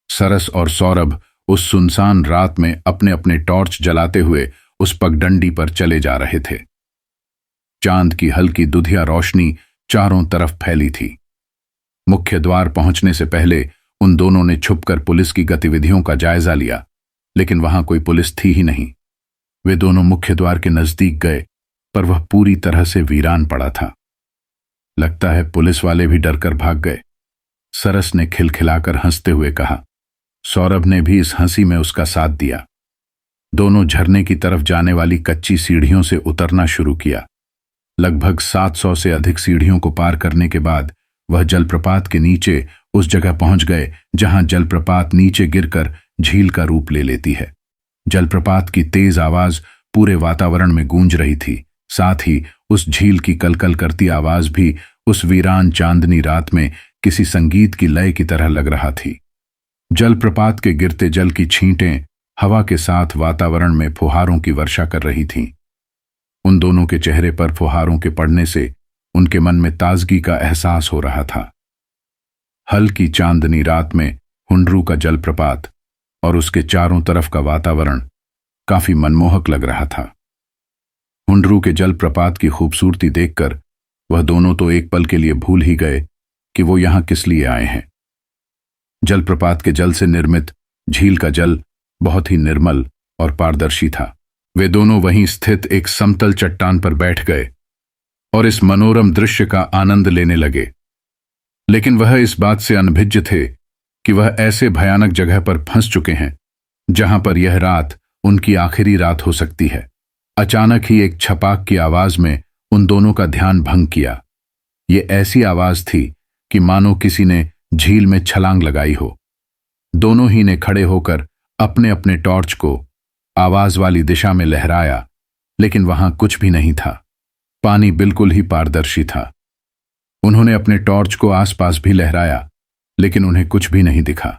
सरस और सौरभ उस सुनसान रात में अपने अपने टॉर्च जलाते हुए उस पगडंडी पर चले जा रहे थे। चांद की हल्की दुधिया रोशनी चारों तरफ फैली थी। मुख्य द्वार पहुंचने से पहले उन दोनों ने छुपकर पुलिस की गतिविधियों का जायजा लिया, लेकिन वहां कोई पुलिस थी ही नहीं। वे दोनों मुख्य द्वार के नजदीक गए, पर वह पूरी तरह से वीरान पड़ा था। लगता है पुलिस वाले भी डरकर भाग गए, सरस ने खिलखिलाकर हंसते हुए कहा। सौरभ ने भी इस हंसी में उसका साथ दिया। दोनों झरने की तरफ जाने वाली कच्ची सीढ़ियों से उतरना शुरू किया। लगभग 700 से अधिक सीढ़ियों को पार करने के बाद वह जलप्रपात के नीचे उस जगह पहुंच गए जहां जलप्रपात नीचे गिरकर झील का रूप ले लेती है। जलप्रपात की तेज आवाज पूरे वातावरण में गूंज रही थी। साथ ही उस झील की कलकल करती आवाज भी उस वीरान चांदनी रात में किसी संगीत की लय की तरह लग रहा थी। जलप्रपात के गिरते जल की छींटें हवा के साथ वातावरण में फुहारों की वर्षा कर रही थीं। उन दोनों के चेहरे पर फुहारों के पड़ने से उनके मन में ताजगी का एहसास हो रहा था। हल्की चांदनी रात में हुंडरू का जलप्रपात और उसके चारों तरफ का वातावरण काफी मनमोहक लग रहा था। हुंडरू के जलप्रपात की खूबसूरती देखकर वह दोनों तो एक पल के लिए भूल ही गए कि वो यहां किस लिए आए हैं। जलप्रपात के जल से निर्मित झील का जल बहुत ही निर्मल और पारदर्शी था। वे दोनों वहीं स्थित एक समतल चट्टान पर बैठ गए और इस मनोरम दृश्य का आनंद लेने लगे। लेकिन वह इस बात से अनभिज्ञ थे कि वह ऐसे भयानक जगह पर फंस चुके हैं जहां पर यह रात उनकी आखिरी रात हो सकती है। अचानक ही एक छपाक की आवाज में उन दोनों का ध्यान भंग किया। ये ऐसी आवाज थी कि मानो किसी ने झील में छलांग लगाई हो। दोनों ही ने खड़े होकर अपने अपने टॉर्च को आवाज वाली दिशा में लहराया, लेकिन वहां कुछ भी नहीं था। पानी बिल्कुल ही पारदर्शी था। उन्होंने अपने टॉर्च को आसपास भी लहराया, लेकिन उन्हें कुछ भी नहीं दिखा।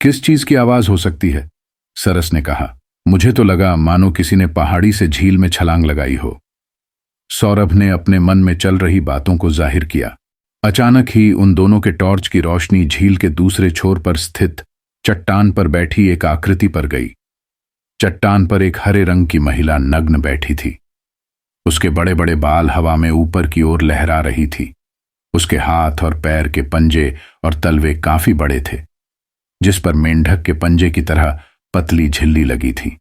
किस चीज की आवाज हो सकती है? सरस ने कहा। मुझे तो लगा मानो किसी ने पहाड़ी से झील में छलांग लगाई हो। सौरभ ने अपने मन में चल रही बातों को जाहिर किया। अचानक ही उन दोनों के टॉर्च की रोशनी झील के दूसरे छोर पर स्थित चट्टान पर बैठी एक आकृति पर गई। चट्टान पर एक हरे रंग की महिला नग्न बैठी थी। उसके बड़े बड़े बाल हवा में ऊपर की ओर लहरा रही थी। उसके हाथ और पैर के पंजे और तलवे काफी बड़े थे, जिस पर मेंढक के पंजे की तरह पतली झिल्ली लगी थी।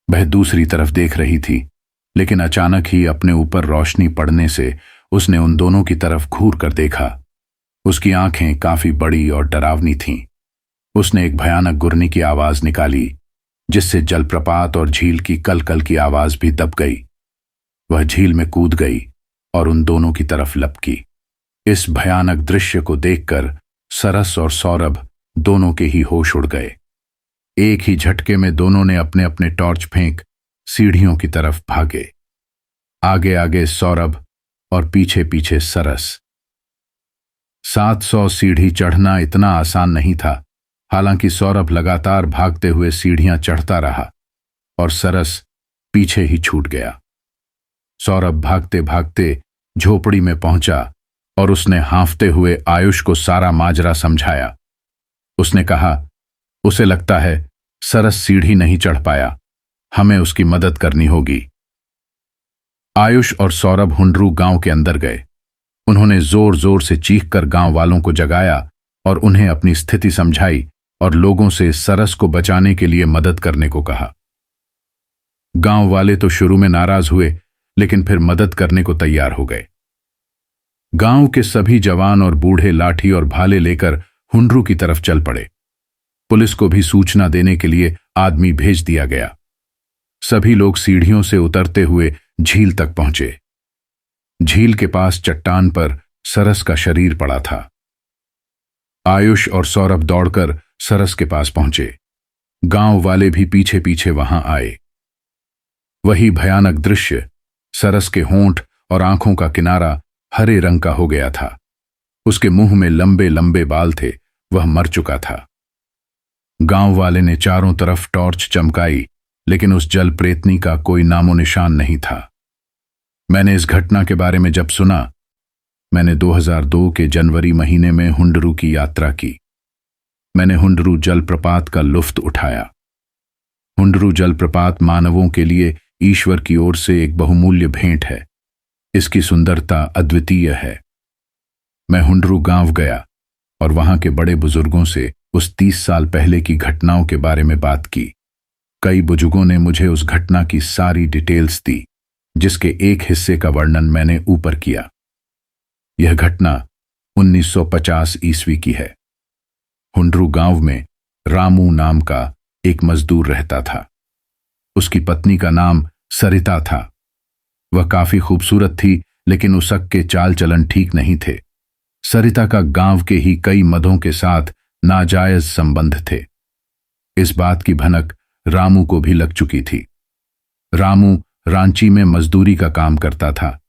वह दूसरी तरफ देख रही थी, लेकिन अचानक ही अपने ऊपर रोशनी पड़ने से उसने उन दोनों की तरफ घूर कर देखा। उसकी आंखें काफी बड़ी और डरावनी थीं। उसने एक भयानक गुर्नी की आवाज निकाली, जिससे जलप्रपात और झील की कलकल की आवाज भी दब गई। वह झील में कूद गई और उन दोनों की तरफ लपकी। इस भयानक दृश्य को देखकर सरस और सौरभ दोनों के ही होश उड़ गए। एक ही झटके में दोनों ने अपने अपने टॉर्च फेंक सीढ़ियों की तरफ भागे। आगे आगे सौरभ और पीछे पीछे सरस। 700 सीढ़ी चढ़ना इतना आसान नहीं था। हालांकि सौरभ लगातार भागते हुए सीढ़ियां चढ़ता रहा और सरस पीछे ही छूट गया। सौरभ भागते भागते झोपड़ी में पहुंचा और उसने हांफते हुए आयुष को सारा माजरा समझाया। उसने कहा, उसे लगता है सरस सीढ़ी नहीं चढ़ पाया, हमें उसकी मदद करनी होगी। आयुष और सौरभ हुंडरू गांव के अंदर गए। उन्होंने जोर जोर से चीखकर गांव वालों को जगाया और उन्हें अपनी स्थिति समझाई और लोगों से सरस को बचाने के लिए मदद करने को कहा। गांव वाले तो शुरू में नाराज हुए, लेकिन फिर मदद करने को तैयार हो गए। गांव के सभी जवान और बूढ़े लाठी और भाले लेकर हुंडरू की तरफ चल पड़े। पुलिस को भी सूचना देने के लिए आदमी भेज दिया गया। सभी लोग सीढ़ियों से उतरते हुए झील तक पहुंचे। झील के पास चट्टान पर सरस का शरीर पड़ा था। आयुष और सौरभ दौड़कर सरस के पास पहुंचे। गांव वाले भी पीछे पीछे वहां आए। वही भयानक दृश्य, सरस के होंठ और आंखों का किनारा हरे रंग का हो गया था। उसके मुंह में लंबे लंबे बाल थे, वह मर चुका था। गांव वाले ने चारों तरफ टॉर्च चमकाई, लेकिन उस जल प्रेतनी का कोई नामो निशान नहीं था। मैंने इस घटना के बारे में जब सुना, मैंने 2002 के जनवरी महीने में हुंडरू की यात्रा की। मैंने हुंडरू जलप्रपात का लुत्फ उठाया। हुंडरू जलप्रपात मानवों के लिए ईश्वर की ओर से एक बहुमूल्य भेंट है। इसकी सुंदरता अद्वितीय है। मैं हुंडरू गांव गया और वहां के बड़े बुजुर्गों से उस 30 साल पहले की घटनाओं के बारे में बात की। कई बुजुर्गों ने मुझे उस घटना की सारी डिटेल्स दी, जिसके एक हिस्से का वर्णन मैंने ऊपर किया। यह घटना 1950 ईस्वी की है। हुंडरू गांव में रामू नाम का एक मजदूर रहता था। उसकी पत्नी का नाम सरिता था। वह काफी खूबसूरत थी, लेकिन उसके चाल चलन ठीक नहीं थे। सरिता का गांव के ही कई मर्दों के साथ नाजायज संबंध थे। इस बात की भनक रामू को भी लग चुकी थी। रामू रांची में मजदूरी का काम करता था।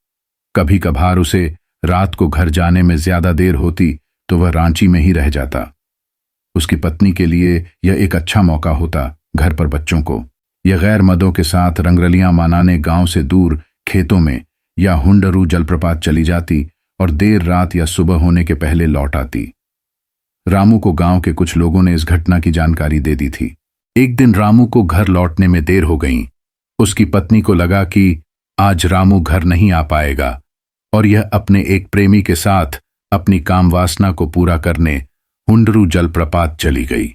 कभी कभार उसे रात को घर जाने में ज्यादा देर होती तो वह रांची में ही रह जाता। उसकी पत्नी के लिए यह एक अच्छा मौका होता घर पर बच्चों को। यह गैर मर्दों के साथ रंगरलियां मनाने गांव से दूर खेतों में या हुंडरू जलप्रपात चली जाती और देर रात या सुबह होने के पहले लौट आती। रामू को गांव के कुछ लोगों ने इस घटना की जानकारी दे दी थी। एक दिन रामू को घर लौटने में देर हो गई। उसकी पत्नी को लगा कि आज रामू घर नहीं आ पाएगा और यह अपने एक प्रेमी के साथ अपनी काम वासना को पूरा करने हुंडरू जलप्रपात चली गई।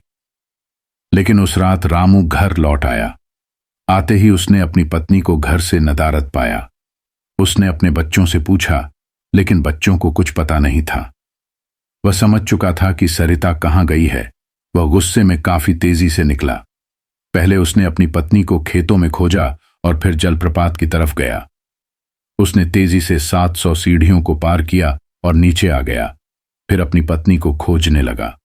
लेकिन उस रात रामू घर लौट आया। आते ही उसने अपनी पत्नी को घर से नदारद पाया। उसने अपने बच्चों से पूछा, लेकिन बच्चों को कुछ पता नहीं था। वह समझ चुका था कि सरिता कहां गई है। वह गुस्से में काफी तेजी से निकला। पहले उसने अपनी पत्नी को खेतों में खोजा और फिर जलप्रपात की तरफ गया। उसने तेजी से 700 सीढ़ियों को पार किया और नीचे आ गया। फिर अपनी पत्नी को खोजने लगा।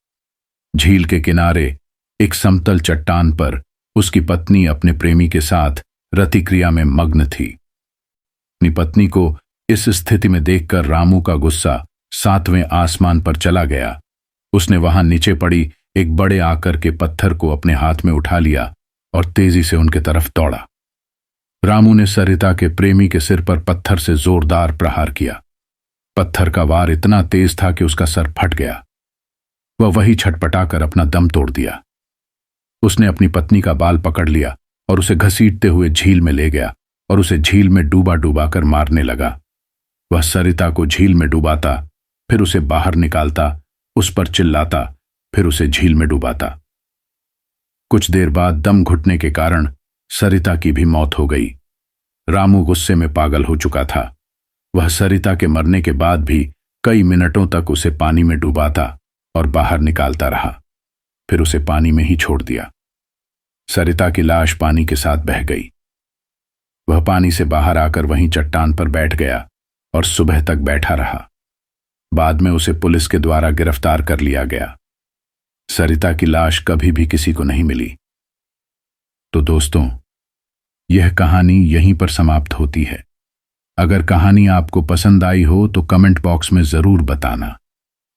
झील के किनारे एक समतल चट्टान पर उसकी पत्नी अपने प्रेमी के साथ रतिक्रिया में मग्न थी। अपनी पत्नी को इस स्थिति में देखकर रामू का गुस्सा 7वें आसमान पर चला गया। उसने वहां नीचे पड़ी एक बड़े आकर के पत्थर को अपने हाथ में उठा लिया और तेजी से उनके तरफ दौड़ा। रामू ने सरिता के प्रेमी के सिर पर पत्थर से जोरदार प्रहार किया। पत्थर का वार इतना तेज था कि उसका सर फट गया। वह वही छटपटाकर अपना दम तोड़ दिया। उसने अपनी पत्नी का बाल पकड़ लिया और उसे घसीटते हुए झील में ले गया और उसे झील में डूबा डूबा कर मारने लगा। वह सरिता को झील में डुबाता, फिर उसे बाहर निकालता, उस पर चिल्लाता, फिर उसे झील में डुबाता। कुछ देर बाद दम घुटने के कारण सरिता की भी मौत हो गई। रामू गुस्से में पागल हो चुका था। वह सरिता के मरने के बाद भी कई मिनटों तक उसे पानी में डुबाता और बाहर निकालता रहा, फिर उसे पानी में ही छोड़ दिया। सरिता की लाश पानी के साथ बह गई। वह पानी से बाहर आकर वहीं चट्टान पर बैठ गया और सुबह तक बैठा रहा। बाद में उसे पुलिस के द्वारा गिरफ्तार कर लिया गया। सरिता की लाश कभी भी किसी को नहीं मिली। तो दोस्तों, यह कहानी यहीं पर समाप्त होती है। अगर कहानी आपको पसंद आई हो तो कमेंट बॉक्स में जरूर बताना।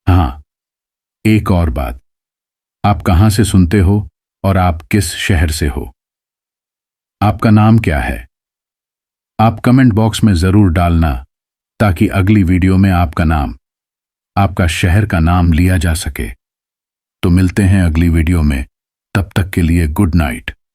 हाँ, एक और बात, आप कहां से सुनते हो और आप किस शहर से हो? आपका नाम क्या है? आप कमेंट बॉक्स में जरूर डालना ताकि अगली वीडियो में आपका नाम, आपका शहर का नाम लिया जा सके। तो मिलते हैं अगली वीडियो में, तब तक के लिए गुड नाइट।